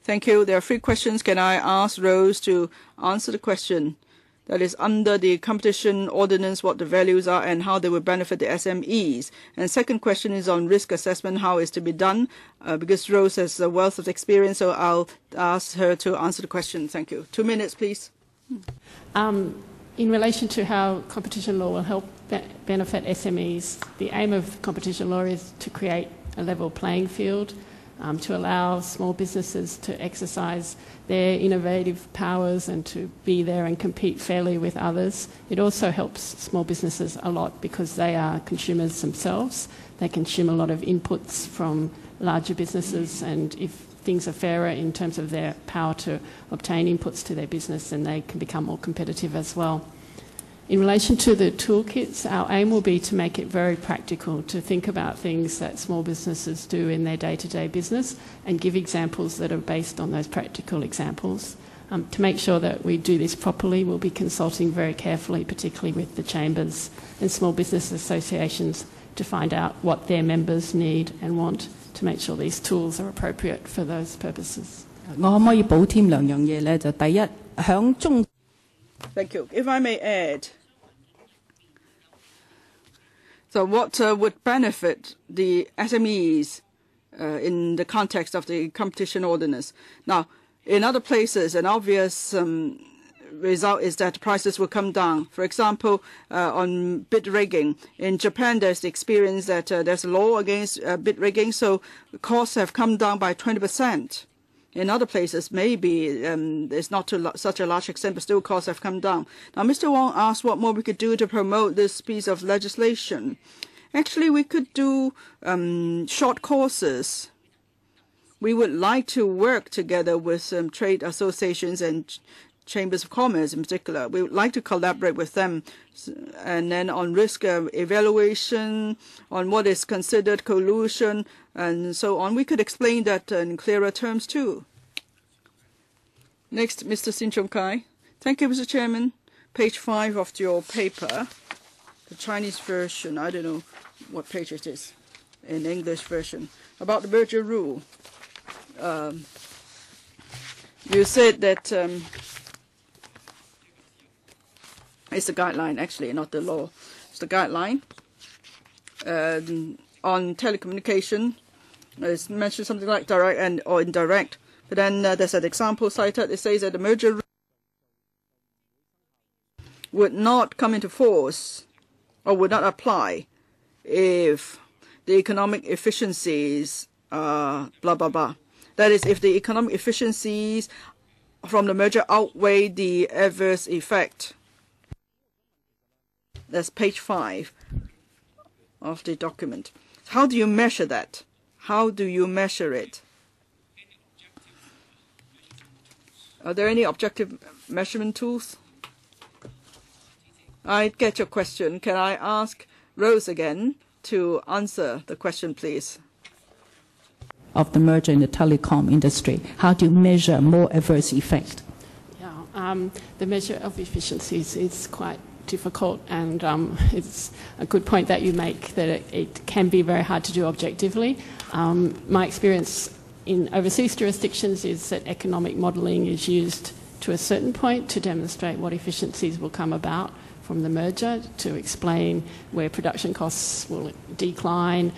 Thank you. There are 3 questions. Can I ask Rose to answer the question? That is, under the competition ordinance, what the values are and how they will benefit the SMEs. And second question is on risk assessment, how it's to be done, because Rose has a wealth of experience, so I'll ask her to answer the question. Thank you. 2 minutes, please. In relation to how competition law will help benefit SMEs, the aim of competition law is to create a level playing field, to allow small businesses to exercise their innovative powers and to be there and compete fairly with others. It also helps small businesses a lot because they are consumers themselves. They consume a lot of inputs from larger businesses, and if things are fairer in terms of their power to obtain inputs to their business, then they can become more competitive as well. In relation to the toolkits, our aim will be to make it very practical, to think about things that small businesses do in their day-to-day business and give examples that are based on those practical examples. To make sure that we do this properly, we'll be consulting very carefully, particularly with the chambers and small business associations, to find out what their members need and want to make sure these tools are appropriate for those purposes. 我可唔可以補添兩樣嘢咧？就第一，響中 Thank you. If I may add, so what would benefit the SMEs in the context of the competition ordinance? Now, in other places, an obvious result is that prices will come down. For example, on bid rigging. In Japan, there's the experience that there's a law against bid rigging, so costs have come down by 20%. In other places, maybe it's not to such a large extent, but still costs have come down. Now, Mr. Wong asked what more we could do to promote this piece of legislation. Actually, we could do short courses. We would like to work together with trade associations and chambers of commerce in particular. We would like to collaborate with them. And then on risk evaluation, on what is considered collusion, and so on. We could explain that in clearer terms too. Next, Mr. Sin Chung Kai. Thank you, Mr. Chairman. Page 5 of your paper, the Chinese version. I don't know what page it is in English version. About the merger rule. You said that it's the guideline, actually, not the law. It's the guideline. On telecommunication, it's mentioned something like direct and or indirect. But then there's an example cited. It says that the merger would not come into force or would not apply if the economic efficiencies are blah, blah, blah. That is, if the economic efficiencies from the merger outweigh the adverse effect. That's page 5 of the document. How do you measure that? How do you measure it? Are there any objective measurement tools? I get your question. Can I ask Rose again to answer the question, please? Of the merger in the telecom industry, how do you measure more adverse effect? Yeah, the measure of efficiencies is quite difficult, and it's a good point that you make that it can be very hard to do objectively. My experience in overseas jurisdictions is that economic modelling is used to a certain point to demonstrate what efficiencies will come about from the merger, to explain where production costs will decline,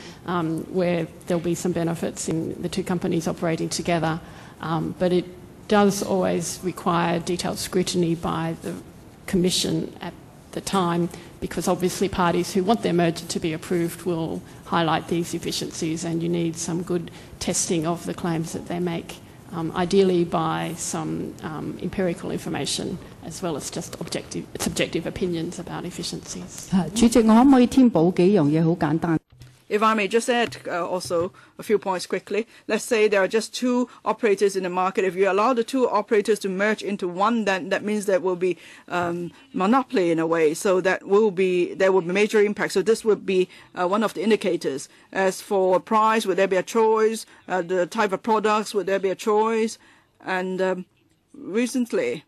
where there'll be some benefits in the two companies operating together. But it does always require detailed scrutiny by the Commission at the time, because obviously parties who want their merger to be approved will highlight these efficiencies, and you need some good testing of the claims that they make, ideally by some empirical information as well as just subjective opinions about efficiencies. 主席，我可唔可以添補幾樣嘢？好簡單。 If I may just add also a few points quickly. Let's say there are just two operators in the market. If you allow the two operators to merge into one, then that means there will be monopoly in a way. So there will be major impact. So this would be one of the indicators. As for price, would there be a choice? The type of products, would there be a choice? And recently,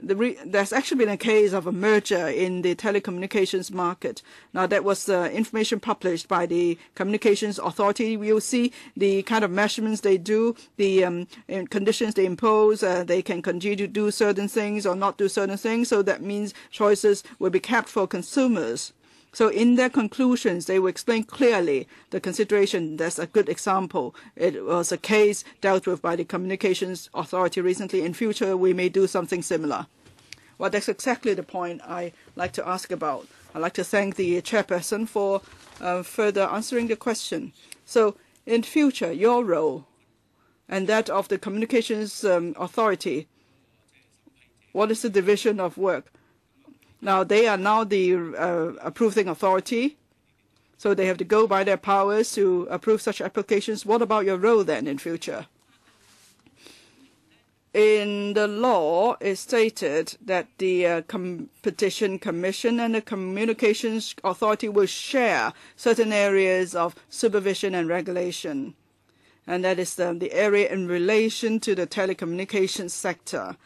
there's actually been a case of a merger in the telecommunications market. Now, that was information published by the Communications Authority. We'll see the kind of measurements they do, the conditions they impose. They can continue to do certain things or not do certain things. So that means choices will be kept for consumers. So in their conclusions, they will explain clearly the consideration. That's a good example. It was a case dealt with by the Communications Authority recently. In future, we may do something similar. Well, that's exactly the point I like to ask about. I'd like to thank the chairperson for further answering the question. So in future, your role and that of the Communications Authority, what is the division of work? Now, they are now the approving authority, so they have to go by their powers to approve such applications. What about your role then in future? In the law, it's stated that the Competition Commission and the Communications Authority will share certain areas of supervision and regulation, and that is the area in relation to the telecommunications sector.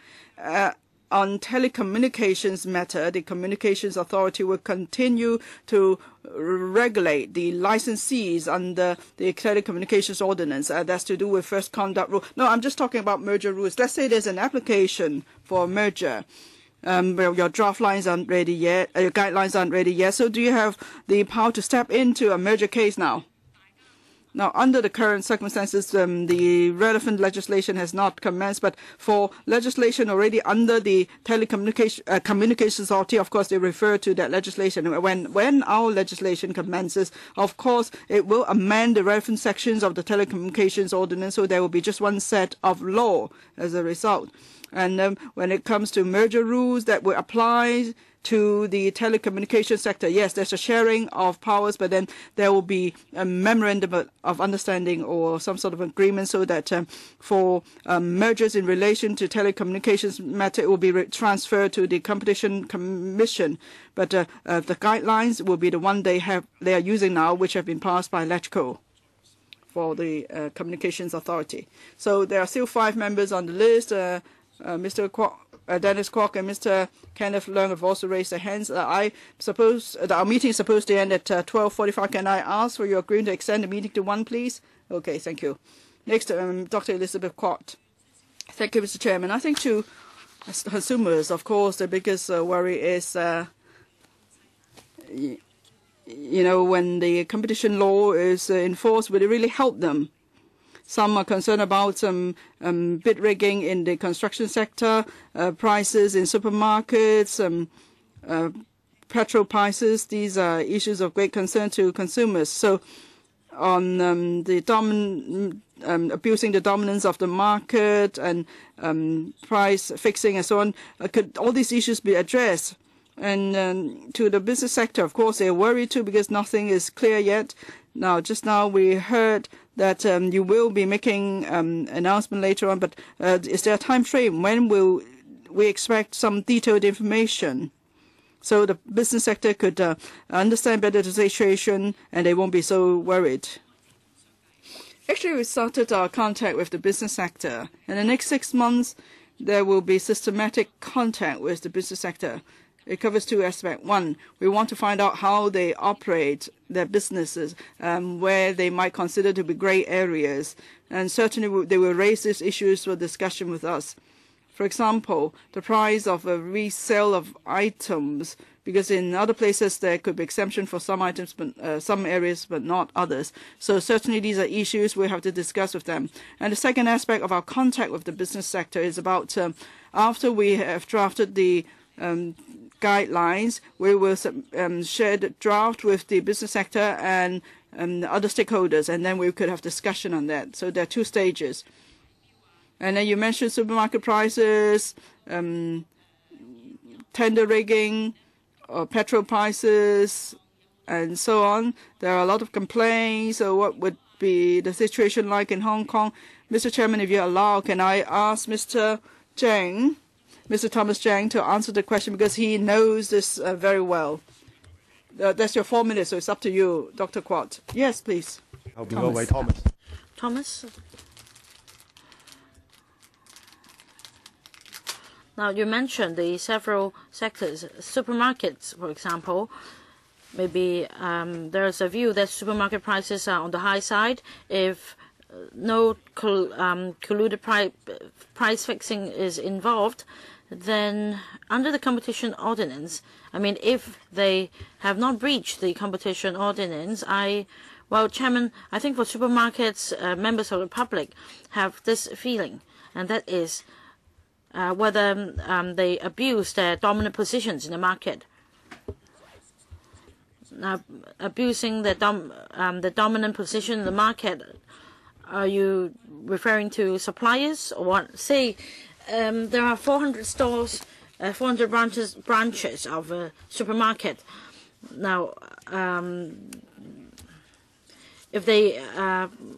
on telecommunications matter, the Communications Authority will continue to regulate the licensees under the Telecommunications Ordinance. That's to do with first conduct rule. No, I'm just talking about merger rules. Let's say there's an application for a merger. Well, your draft lines aren't ready yet, your guidelines aren't ready yet. So do you have the power to step into a merger case now? Now, under the current circumstances, the relevant legislation has not commenced, but for legislation already under the Communications Authority, of course, they refer to that legislation. When our legislation commences, of course, it will amend the relevant sections of the Telecommunications Ordinance, so there will be just one set of law as a result. And when it comes to merger rules that will apply to the telecommunications sector, yes, there's a sharing of powers, but then there will be a memorandum of understanding or some sort of agreement so that for mergers in relation to telecommunications matter, it will be transferred to the Competition Commission. But the guidelines will be the one they are using now, which have been passed by LegCo for the Communications Authority. So there are still 5 members on the list. Mr. Dennis Kwok and Mr. Kenneth Leung have also raised their hands. I suppose that our meeting is supposed to end at 12:45. Can I ask for your agreement to extend the meeting to 1, please? Okay, thank you. Next, Dr. Elizabeth Quat. Thank you, Mr. Chairman. I think to consumers, of course, the biggest worry is, when the competition law is enforced, will it really help them? Some are concerned about some bid rigging in the construction sector, prices in supermarkets, petrol prices. These are issues of great concern to consumers. So on abusing the dominance of the market and price fixing and so on, could all these issues be addressed? And to the business sector, of course, they're worried too because nothing is clear yet. Now, just now we heard that you will be making announcement later on, but is there a time frame? When will we expect some detailed information so the business sector could understand better the situation and they won't be so worried? Actually, we started our contact with the business sector. In the next 6 months, there will be systematic contact with the business sector. It covers 2 aspects. 1, we want to find out how they operate their businesses, where they might consider to be gray areas. And certainly they will raise these issues for discussion with us. For example, the price of a resale of items, because in other places there could be exemption for some items, but some areas, but not others. So certainly these are issues we have to discuss with them. And the second aspect of our contact with the business sector is about after we have drafted the guidelines, we will share the draft with the business sector and other stakeholders, and then we could have discussion on that. So there are 2 stages. And then you mentioned supermarket prices, tender rigging, or petrol prices, and so on. There are a lot of complaints. So what would be the situation like in Hong Kong? Mr. Chairman, if you allow, can I ask Mr. Thomas Chang to answer the question because he knows this very well. That's your 4 minutes, so it's up to you, Dr. Quat. Yes, please. Thomas. Now, you mentioned the several sectors. Supermarkets, for example, maybe there's a view that supermarket prices are on the high side. If no colluded price fixing is involved, then under the competition ordinance, I mean, if they have not breached the competition ordinance, well, Chairman, I think for supermarkets, members of the public have this feeling, and that is whether they abuse their dominant positions in the market. Abusing the dominant position in the market, are you referring to suppliers or what? Say, there are 400 stores, 400 branches of a supermarket. Now, if they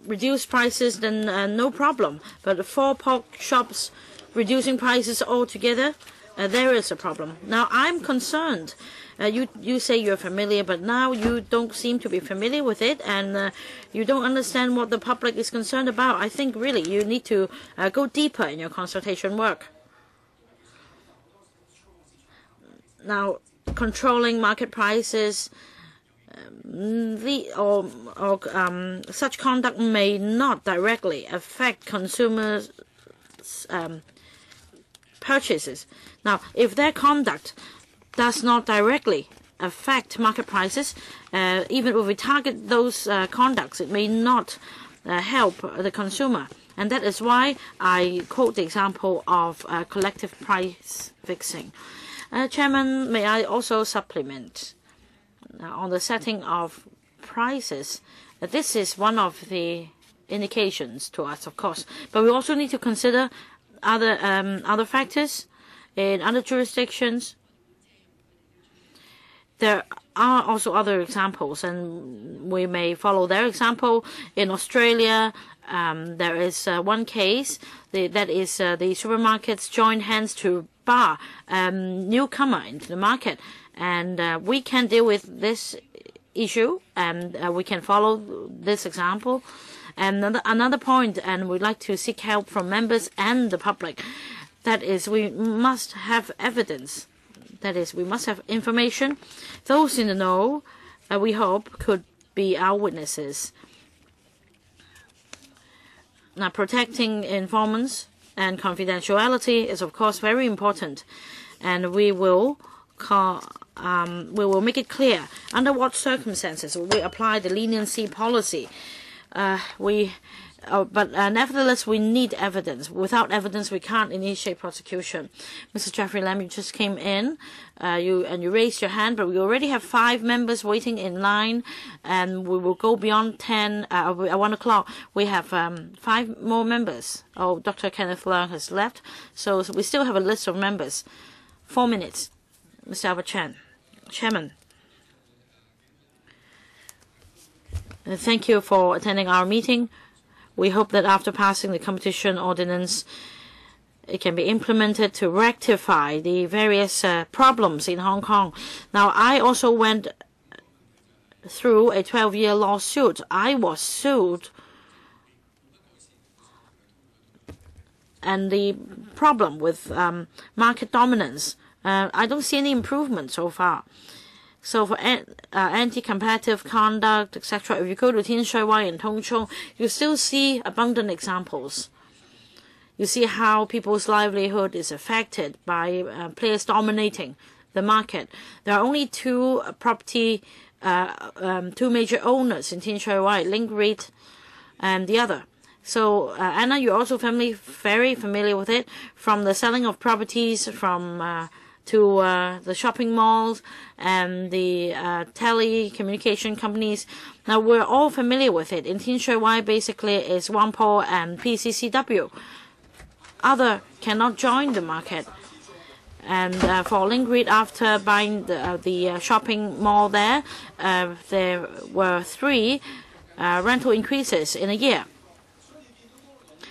reduce prices, then no problem. But 4 pork shops reducing prices altogether, there is a problem. Now, I'm concerned. You say you're familiar, but now you don't seem to be familiar with it, and you don't understand what the public is concerned about. I think really you need to go deeper in your consultation work. Now, controlling market prices, such conduct may not directly affect consumers' purchases. Now, if their conduct does not directly affect market prices, even if we target those conducts, it may not help the consumer. And that is why I quote the example of collective price fixing. Chairman, may I also supplement on the setting of prices? This is one of the indications to us, of course, but we also need to consider other factors in other jurisdictions. There are also other examples, and we may follow their example. In Australia, there is one case that is the supermarkets join hands to bar newcomer into the market, and we can deal with this issue, and we can follow this example. And another point, and we'd like to seek help from members and the public, that is, we must have evidence. That is, we must have information. Those in the know, we hope, could be our witnesses. Now, protecting informants and confidentiality is, of course, very important, and we will make it clear under what circumstances we apply the leniency policy. But nevertheless, we need evidence. Without evidence, we can't initiate prosecution. Mr. Jeffrey Lam, you just came in, you raised your hand, but we already have 5 members waiting in line, and we will go beyond 10. At 1 o'clock, we have 5 more members. Oh, Dr. Kenneth Leung has left, so we still have a list of members. 4 minutes. Mr. Albert Chan, Chairman. Thank you for attending our meeting. We hope that after passing the competition ordinance, it can be implemented to rectify the various problems in Hong Kong. Now, I also went through a 12-year lawsuit. I was sued, and the problem with market dominance, I don't see any improvement so far. So for anti-competitive conduct, etc., if you go to Tin Shui Wai and Tung Chung, you still see abundant examples. You see how people's livelihood is affected by players dominating the market. There are only 2 major owners in Tin Shui Wai, Link REIT and the other. So, Anna, you're also very familiar with it, from the selling of properties, from to the shopping malls and the telecommunication companies. Now, we're all familiar with it. In Tin Shui Wai, basically, is Whampoa and PCCW. Other cannot join the market. And for Link REIT, after buying the shopping mall there were 3 rental increases in a year.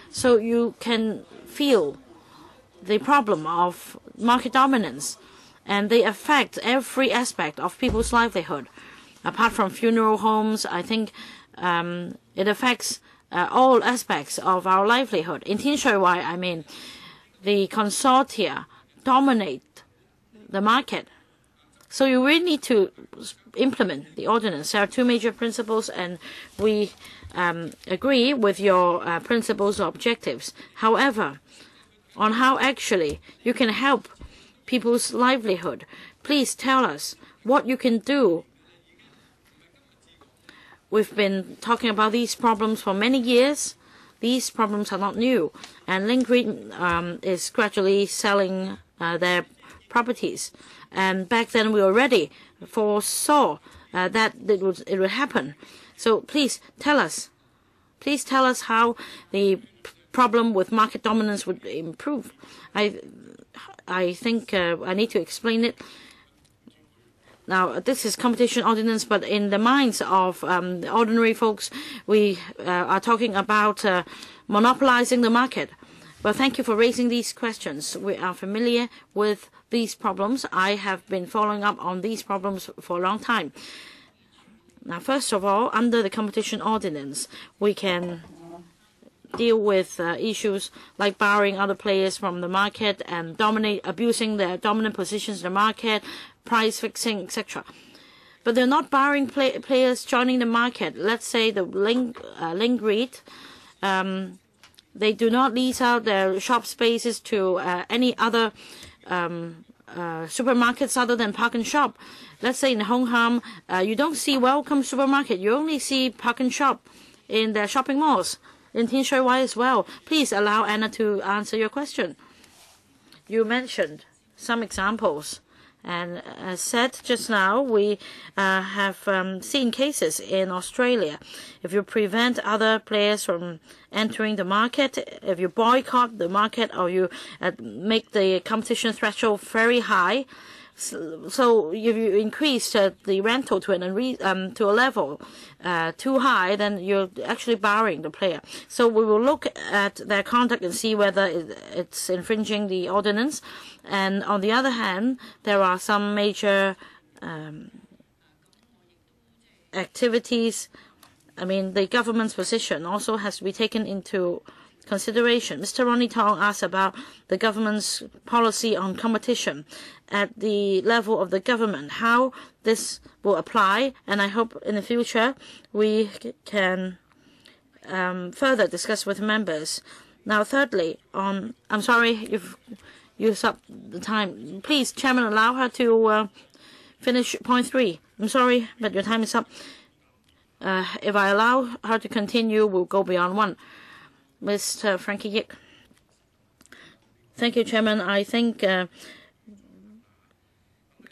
So you can feel the problem of market dominance, and they affect every aspect of people's livelihood. Apart from funeral homes, I think it affects all aspects of our livelihood. In Tin Shui Wai, I mean, the consortia dominate the market. So you really need to implement the ordinance. There are 2 major principles, and we agree with your principles or objectives. However, on how actually you can help people's livelihood, please tell us what you can do. We've been talking about these problems for many years. These problems are not new, and Link REIT is gradually selling their properties. And back then we already foresaw that it would happen. So please tell us how the problem with market dominance would improve. I think I need to explain it. Now, this is competition ordinance, but in the minds of the ordinary folks, we are talking about monopolizing the market. Well, thank you for raising these questions. We are familiar with these problems. I have been following up on these problems for a long time. Now, first of all, under the competition ordinance, we can deal with issues like barring other players from the market and abusing their dominant positions in the market, price fixing, etc. But they're not barring players joining the market. Let's say the link REIT, they do not lease out their shop spaces to any other supermarkets other than Park and Shop. Let's say in Hong Kong, you don't see Welcome Supermarket. You only see Park and Shop in their shopping malls. In Tin Shui Wai as well. Please allow Anna to answer your question. You mentioned some examples. And as said just now, we have seen cases in Australia. If you prevent other players from entering the market, if you boycott the market or you make the competition threshold very high, so if you increase the rental to a level too high, then you're actually barring the player. So we will look at their conduct and see whether it's infringing the ordinance. And on the other hand, there are some major activities. I mean, the government's position also has to be taken into consideration. Mr. Ronnie Tong asked about the government's policy on competition at the level of the government, how this will apply, and I hope in the future we can further discuss with members. Now, thirdly, I'm sorry, you've used up the time. Please, Chairman, allow her to finish point 3. I'm sorry, but your time is up. If I allow her to continue, we'll go beyond 1. Mr. Frankie Yip. Thank you, Chairman. I think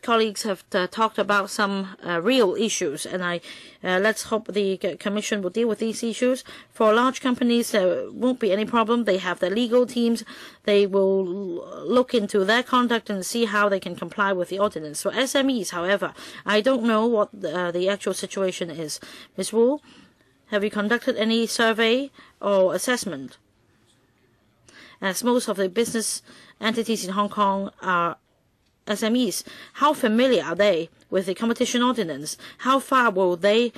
colleagues have talked about some real issues, and let's hope the Commission will deal with these issues. For large companies, there won't be any problem. They have their legal teams. They will look into their conduct and see how they can comply with the ordinance. For SMEs, however, I don't know what the actual situation is. Ms. Wu, have you conducted any survey or assessment? As most of the business entities in Hong Kong are SMEs, how familiar are they with the competition ordinance? How far will they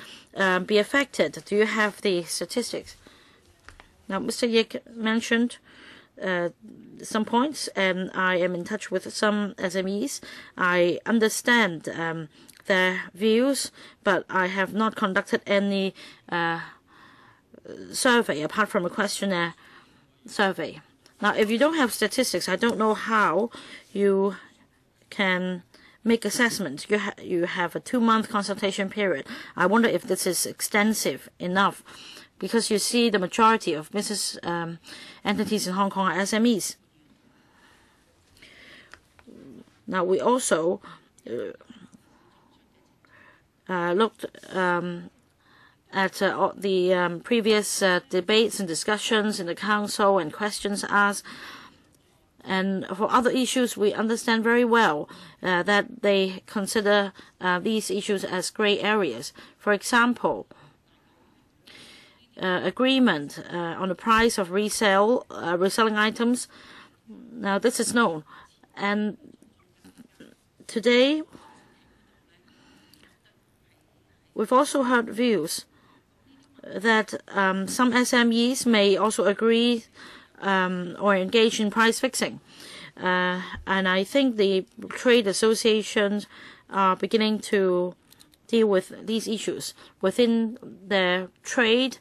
be affected? Do you have the statistics? Now, Mr. Yik mentioned some points, and I am in touch with some SMEs. I understand their views, but I have not conducted any survey apart from a questionnaire survey. Now, if you don't have statistics, I don't know how you can make assessments. You have a 2-month consultation period. I wonder if this is extensive enough, because you see the majority of business entities in Hong Kong are SMEs. Now, we also looked at the previous debates and discussions in the Council and questions asked. And for other issues, we understand very well that they consider these issues as gray areas. For example, agreement on the price of reselling items. Now, this is known. And today, we've also heard views that some SMEs may also agree or engage in price fixing. And I think the trade associations are beginning to deal with these issues within their trade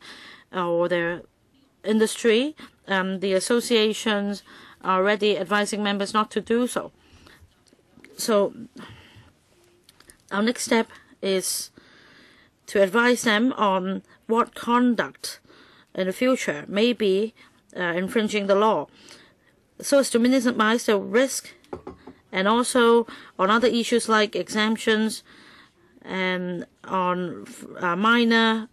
or their industry. The associations are already advising members not to do so. So our next step is to advise them on what conduct in the future may be infringing the law, so as to minimize the risk, and also on other issues like exemptions and on minor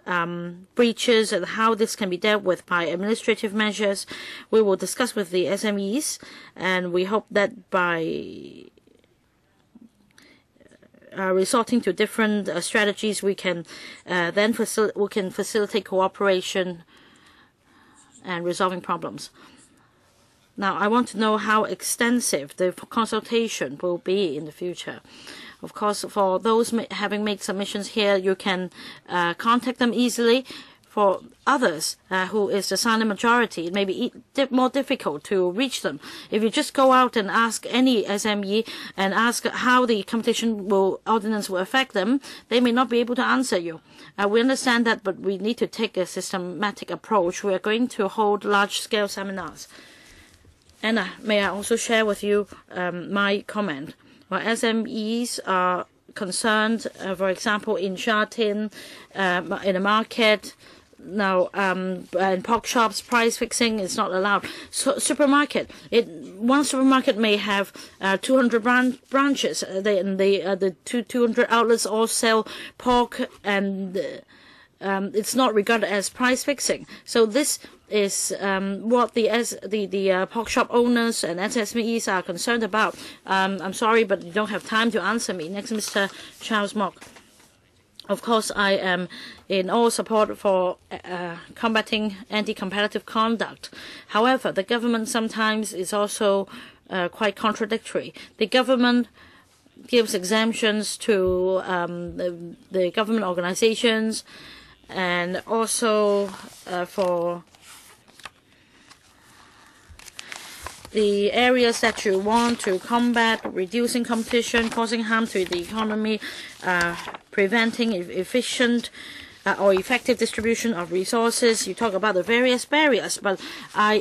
breaches and how this can be dealt with by administrative measures. We will discuss with the SMEs, and we hope that by resorting to different strategies, we can then facilitate cooperation and resolving problems. Now, I want to know how extensive the consultation will be in the future. Of course, for those having made submissions here, you can contact them easily. for others who is the silent majority, it may be more difficult to reach them. If you just go out and ask any SME and ask how the competition ordinance will affect them, they may not be able to answer you. We understand that, but we need to take a systematic approach. We are going to hold large-scale seminars. Anna, may I also share with you my comment? Well, SMEs are concerned, for example, in Sha Tin, in a market. Now, in pork shops, price fixing is not allowed. So, one supermarket may have 200 branches. The 200 outlets all sell pork, and it's not regarded as price fixing. So this is what the pork shop owners and SMEs are concerned about. I'm sorry, but you don't have time to answer me. Next, Mr. Charles Mock. Of course, I am in all support for combating anti-competitive conduct. However, the government sometimes is also quite contradictory. The government gives exemptions to the government organizations, and also for the areas that you want to combat, reducing competition, causing harm to the economy, preventing efficient or effective distribution of resources. You talk about the various barriers, but I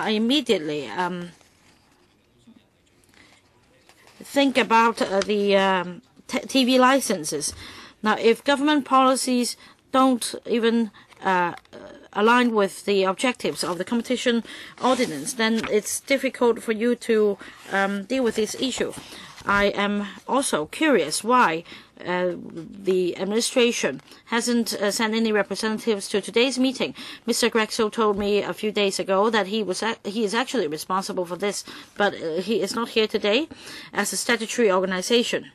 immediately think about the TV licenses. Now, if government policies don't even aligned with the objectives of the competition ordinance, then it's difficult for you to deal with this issue. I am also curious why the administration hasn't sent any representatives to today's meeting. Mr. Grexel told me a few days ago that he is actually responsible for this, but he is not here today as a statutory organization.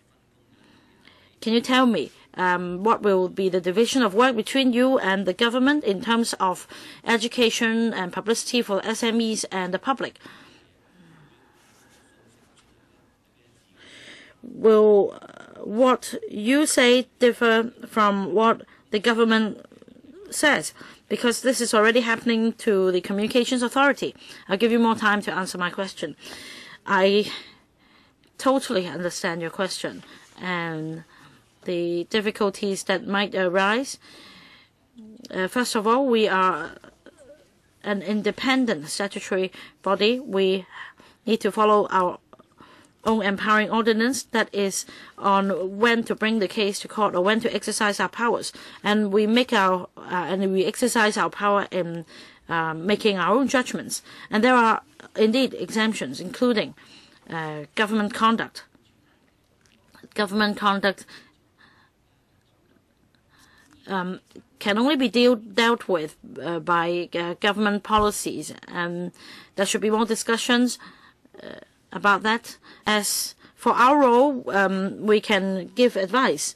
Can you tell me what will be the division of work between you and the government in terms of education and publicity for SMEs and the public? Will what you say differ from what the government says? Because this is already happening to the Communications Authority. I'll give you more time to answer my question. I totally understand your question and the difficulties that might arise. First of all, we are an independent statutory body. We need to follow our own empowering ordinance that is on when to bring the case to court or when to exercise our powers, and we exercise our power in making our own judgments. And there are indeed exemptions, including government conduct. Government conduct can only be dealt with by government policies, and there should be more discussions about that. As for our role, we can give advice.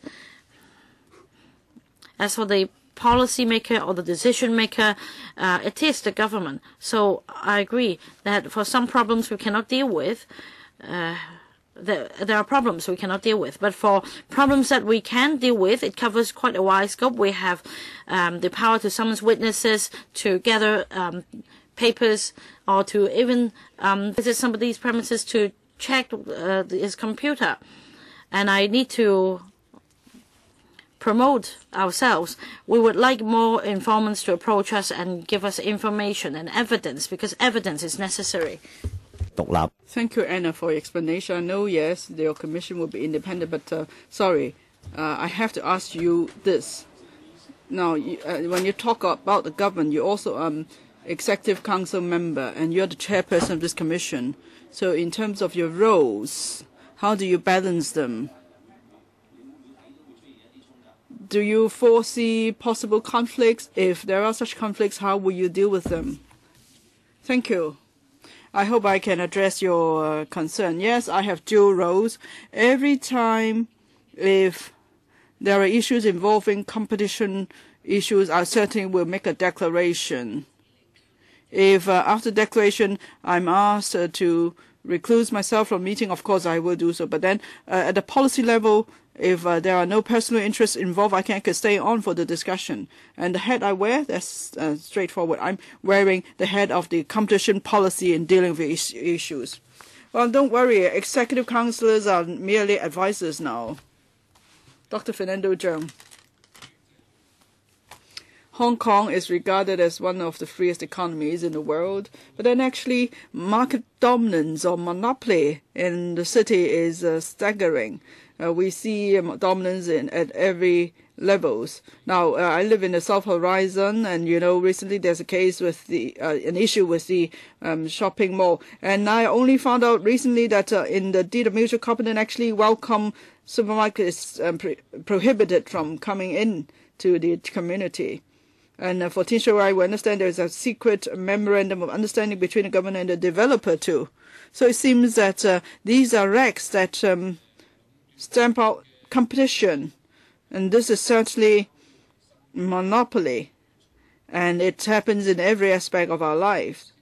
As for the policymaker or the decision maker, it is the government. So I agree that for some problems we cannot deal with, there are problems we cannot deal with. But for problems that we can deal with, it covers quite a wide scope. We have the power to summons witnesses, to gather papers, or to even visit somebody's premises to check his computer. And I need to promote ourselves. We would like more informants to approach us and give us information and evidence, because evidence is necessary. Thank you, Anna, for your explanation. I know, yes, your commission will be independent, but sorry, I have to ask you this. Now, when you talk about the government, you're also executive council member, and you're the chairperson of this commission. So in terms of your roles, how do you balance them? Do you foresee possible conflicts? If there are such conflicts, how will you deal with them? Thank you. I hope I can address your concern. Yes, I have dual roles. Every time if there are issues involving competition issues, I certainly will make a declaration. If after declaration I'm asked to recluse myself from meeting, of course I will do so. But then at the policy level, if there are no personal interests involved, I can stay on for the discussion. And the hat I wear, that's straightforward. I'm wearing the head of the competition policy in dealing with issues. Well, don't worry. Executive councillors are merely advisors now. Dr. Fernando Zhang. Hong Kong is regarded as one of the freest economies in the world, but then actually market dominance or monopoly in the city is staggering. We see dominance at every levels. Now, I live in the South Horizon, and recently there's a case with an issue with the shopping mall, and I only found out recently that in the deed of mutual covenant, actually welcome supermarkets prohibited from coming in to the community. And for Tin Shui Wai, we understand there's a secret memorandum of understanding between the government and the developer too. So it seems that these are regs that stamp out competition, and this is certainly monopoly, and it happens in every aspect of our lives.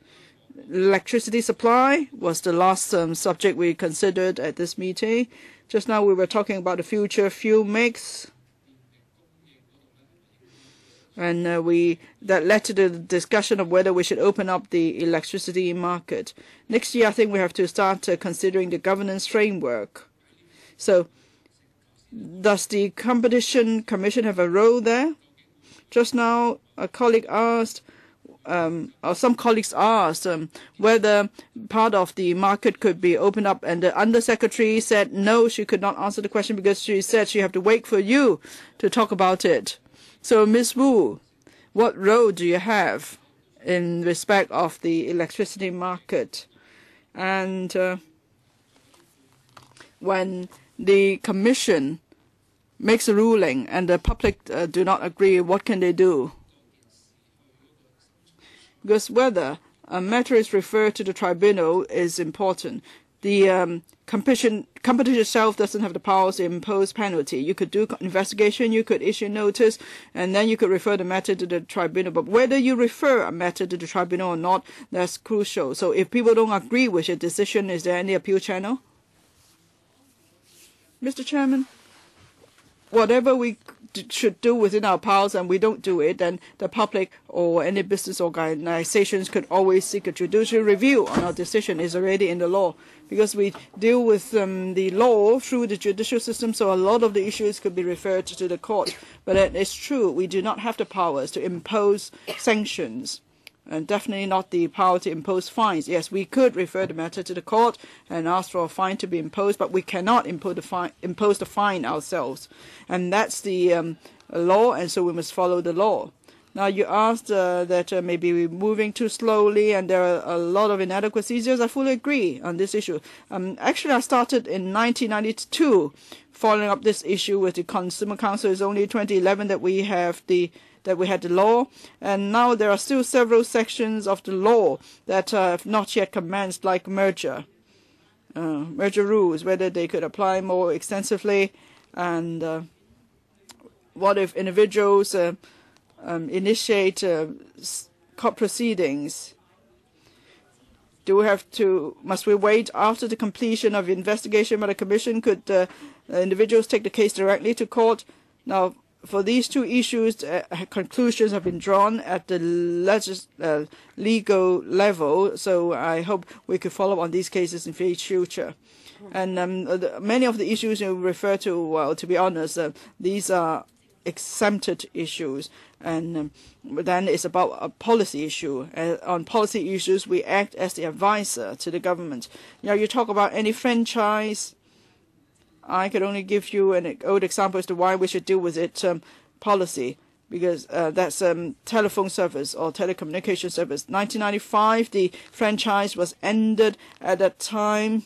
Electricity supply was the last subject we considered at this meeting. Just now we were talking about the future fuel mix. And that led to the discussion of whether we should open up the electricity market. Next year, I think we have to start considering the governance framework. So, does the Competition Commission have a role there? Just now, a colleague asked, or some colleagues asked, whether part of the market could be opened up, and the Undersecretary said no, she could not answer the question because she said she have to wait for you to talk about it. So, Ms. Wu, what role do you have in respect of the electricity market? And when the Commission makes a ruling and the public do not agree, what can they do? Because whether a matter is referred to the tribunal is important. The competition itself doesn't have the powers to impose penalty. You could do investigation, you could issue notice, and then you could refer the matter to the tribunal. But whether you refer a matter to the tribunal or not, that's crucial. So if people don't agree with your decision, is there any appeal channel? Mr. Chairman, whatever we should do within our powers and we don't do it, then the public or any business organizations could always seek a judicial review on our decision. Is already in the law, because we deal with the law through the judicial system, so a lot of the issues could be referred to the court. But it's true, we do not have the powers to impose sanctions, and definitely not the power to impose fines. Yes, we could refer the matter to the court and ask for a fine to be imposed, but we cannot impose the fine ourselves. And that's the law, and so we must follow the law. Now, you asked that maybe we're moving too slowly and there are a lot of inadequacies. Yes, I fully agree on this issue. Actually, I started in 1992 following up this issue with the Consumer Council. It's only 2011 that we had the law, and now there are still several sections of the law that have not yet commenced, like merger rules, whether they could apply more extensively, and what if individuals initiate court proceedings? Must we wait after the completion of investigation by the Commission? Could individuals take the case directly to court? Now, for these two issues, conclusions have been drawn at the legal level, so I hope we could follow up on these cases in the future. And many of the issues you refer to, well, to be honest, these are exempted issues, and then it's about a policy issue. On policy issues, we act as the advisor to the government. Now, you talk about any franchise. I could only give you an old example as to why we should deal with it policy, because that's telephone service or telecommunication service. 1995, the franchise was ended. At that time,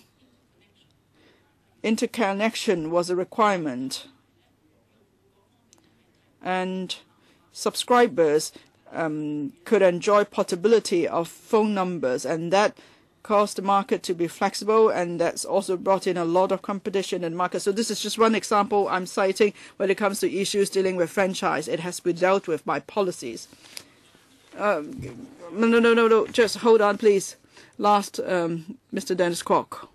interconnection was a requirement, and subscribers could enjoy portability of phone numbers, and that caused the market to be flexible, and that's also brought in a lot of competition in the market. So this is just one example I'm citing when it comes to issues dealing with franchise. It has to be dealt with by policies. No, just hold on, please. Last, Mr. Dennis Kwok.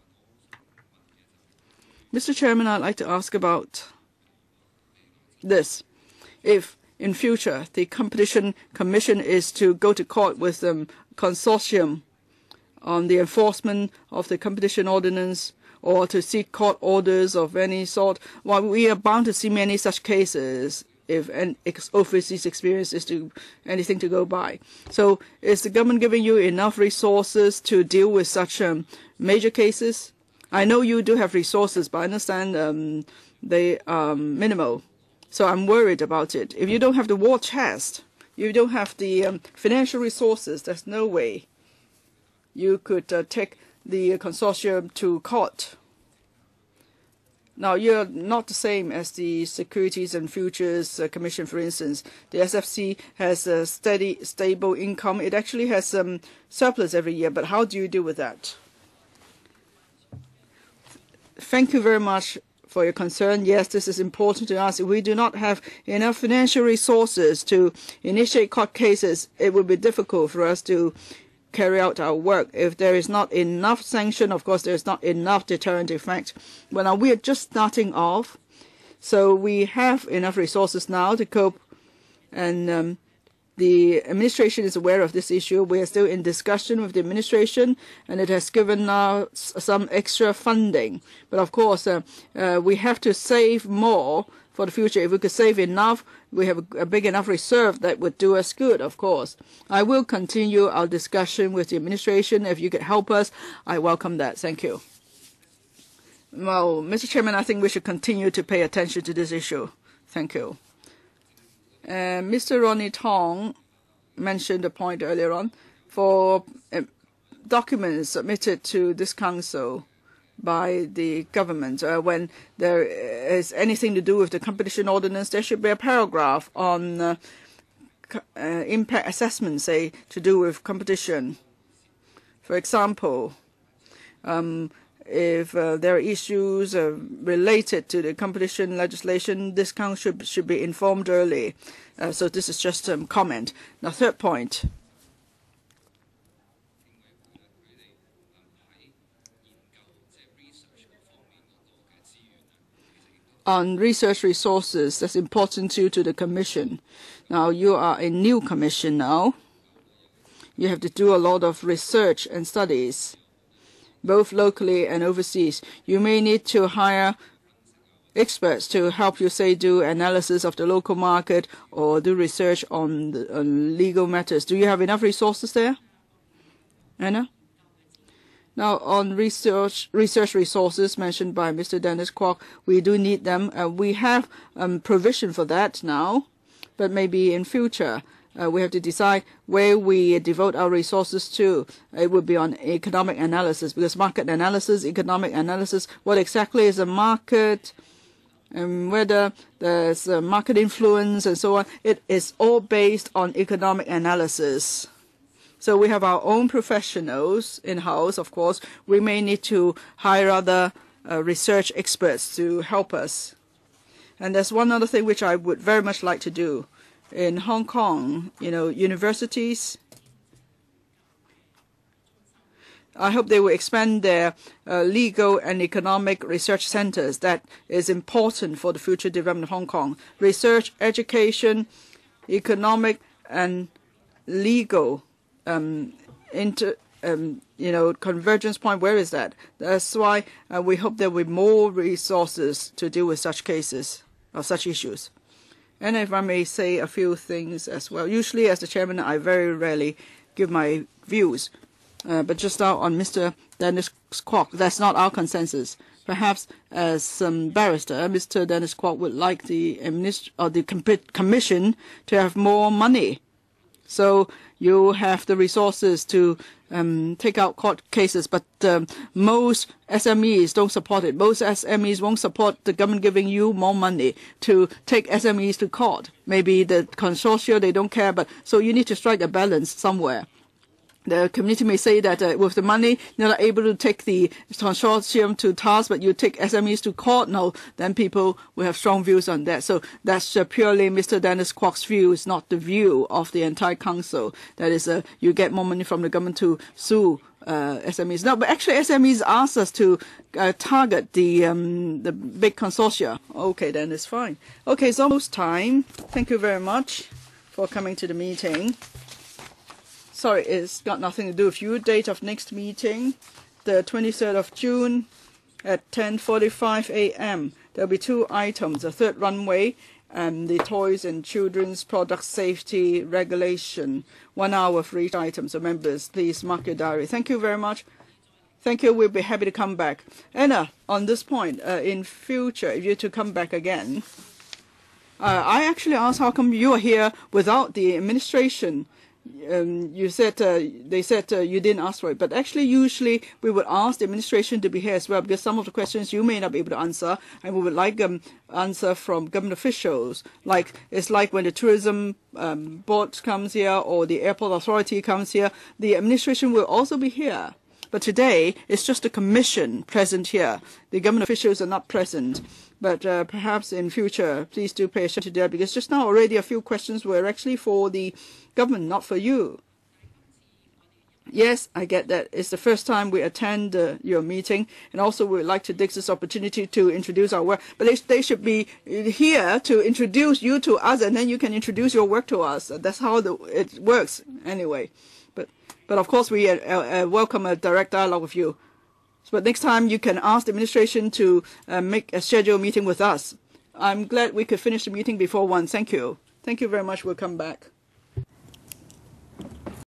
Mr. Chairman, I'd like to ask about this. If in future the Competition Commission is to go to court with the consortium on the enforcement of the competition ordinance or to seek court orders of any sort, well, we are bound to see many such cases if an overseas experience is anything to go by. So is the government giving you enough resources to deal with such major cases? I know you do have resources, but I understand they are minimal. So I'm worried about it. If you don't have the war chest, you don't have the financial resources, there's no way you could take the consortium to court. Now, you're not the same as the Securities and Futures Commission, for instance. The SFC has a steady, stable income. It actually has some surplus every year, but how do you deal with that? Thank you very much for your concern. Yes, this is important to us. If we do not have enough financial resources to initiate court cases, it will be difficult for us to carry out our work. If there is not enough sanction, of course, there is not enough deterrent effect. Well, now we are just starting off, so we have enough resources now to cope, and the administration is aware of this issue. We are still in discussion with the administration, and it has given us some extra funding. But of course, we have to save more for the future. If we could save enough, we have a big enough reserve that would do us good, of course. I will continue our discussion with the administration. If you could help us, I welcome that. Thank you. Well, Mr. Chairman, I think we should continue to pay attention to this issue. Thank you. Mr. Ronnie Tong mentioned a point earlier on for documents submitted to this council by the government. When there is anything to do with the competition ordinance, there should be a paragraph on impact assessment, say, to do with competition. For example, if there are issues related to the competition legislation, this council should be informed early. So this is just a comment. Now, third point. On research resources, that's important to the Commission. Now, you are a new Commission now. You have to do a lot of research and studies, both locally and overseas. You may need to hire experts to help you, say, do analysis of the local market or do research on legal matters. Do you have enough resources there, Anna? Now, on research resources mentioned by Mr. Dennis Kwok, we do need them. We have provision for that now, but maybe in future we have to decide where we devote our resources to. It would be on economic analysis, because market analysis, economic analysis, what exactly is a market, and whether there's a market influence and so on. It is all based on economic analysis. So we have our own professionals in-house, of course. We may need to hire other research experts to help us. And there's one other thing which I would very much like to do. In Hong Kong, universities, I hope they will expand their legal and economic research centers. That is important for the future development of Hong Kong. Research, education, economic and legal convergence point. Where is that? That's why we hope there will be more resources to deal with such cases or such issues. And if I may say a few things as well. Usually, as the chairman, I very rarely give my views. But just now on Mr. Dennis Kwok, that's not our consensus. Perhaps as some barrister, Mr. Dennis Kwok would like the commission to have more money. So you have the resources to take out court cases, but most SMEs don't support it. Most SMEs won't support the government giving you more money to take SMEs to court. Maybe the consortia, they don't care, but so you need to strike a balance somewhere. The community may say that with the money, you're not able to take the consortium to task, but you take SMEs to court. No, then people will have strong views on that. So that's purely Mr. Dennis Kwok's view. It's not the view of the entire council. That is, you get more money from the government to sue SMEs. No, but actually SMEs asked us to target the big consortia. Okay, then it's fine. Okay, it's almost time. Thank you very much for coming to the meeting. Sorry, it's got nothing to do with you. Date of next meeting, the 23rd of June at 10:45 a.m. There'll be 2 items, the third runway and the toys and children's product safety regulation. 1 hour for each item. So members, please mark your diary. Thank you very much. Thank you. We'll be happy to come back. Anna, on this point, in future, if you're to come back again, I actually asked how come you are here without the administration. You said they said you didn't ask for it, but actually usually we would ask the administration to be here as well, because some of the questions you may not be able to answer, and we would like answer from government officials. Like it's like when the tourism board comes here or the airport authority comes here, the administration will also be here. But today it's just the commission present here. The government officials are not present. But perhaps in future, please do pay attention to that, because just now already a few questions were actually for the government, not for you. Yes, I get that. It's the first time we attend your meeting, and also we would like to take this opportunity to introduce our work. But they should be here to introduce you to us, and then you can introduce your work to us. That's how it works anyway. But of course, we welcome a direct dialogue with you. But next time you can ask the administration to make a scheduled meeting with us. I'm glad we could finish the meeting before 1. Thank you. Thank you very much. We'll come back.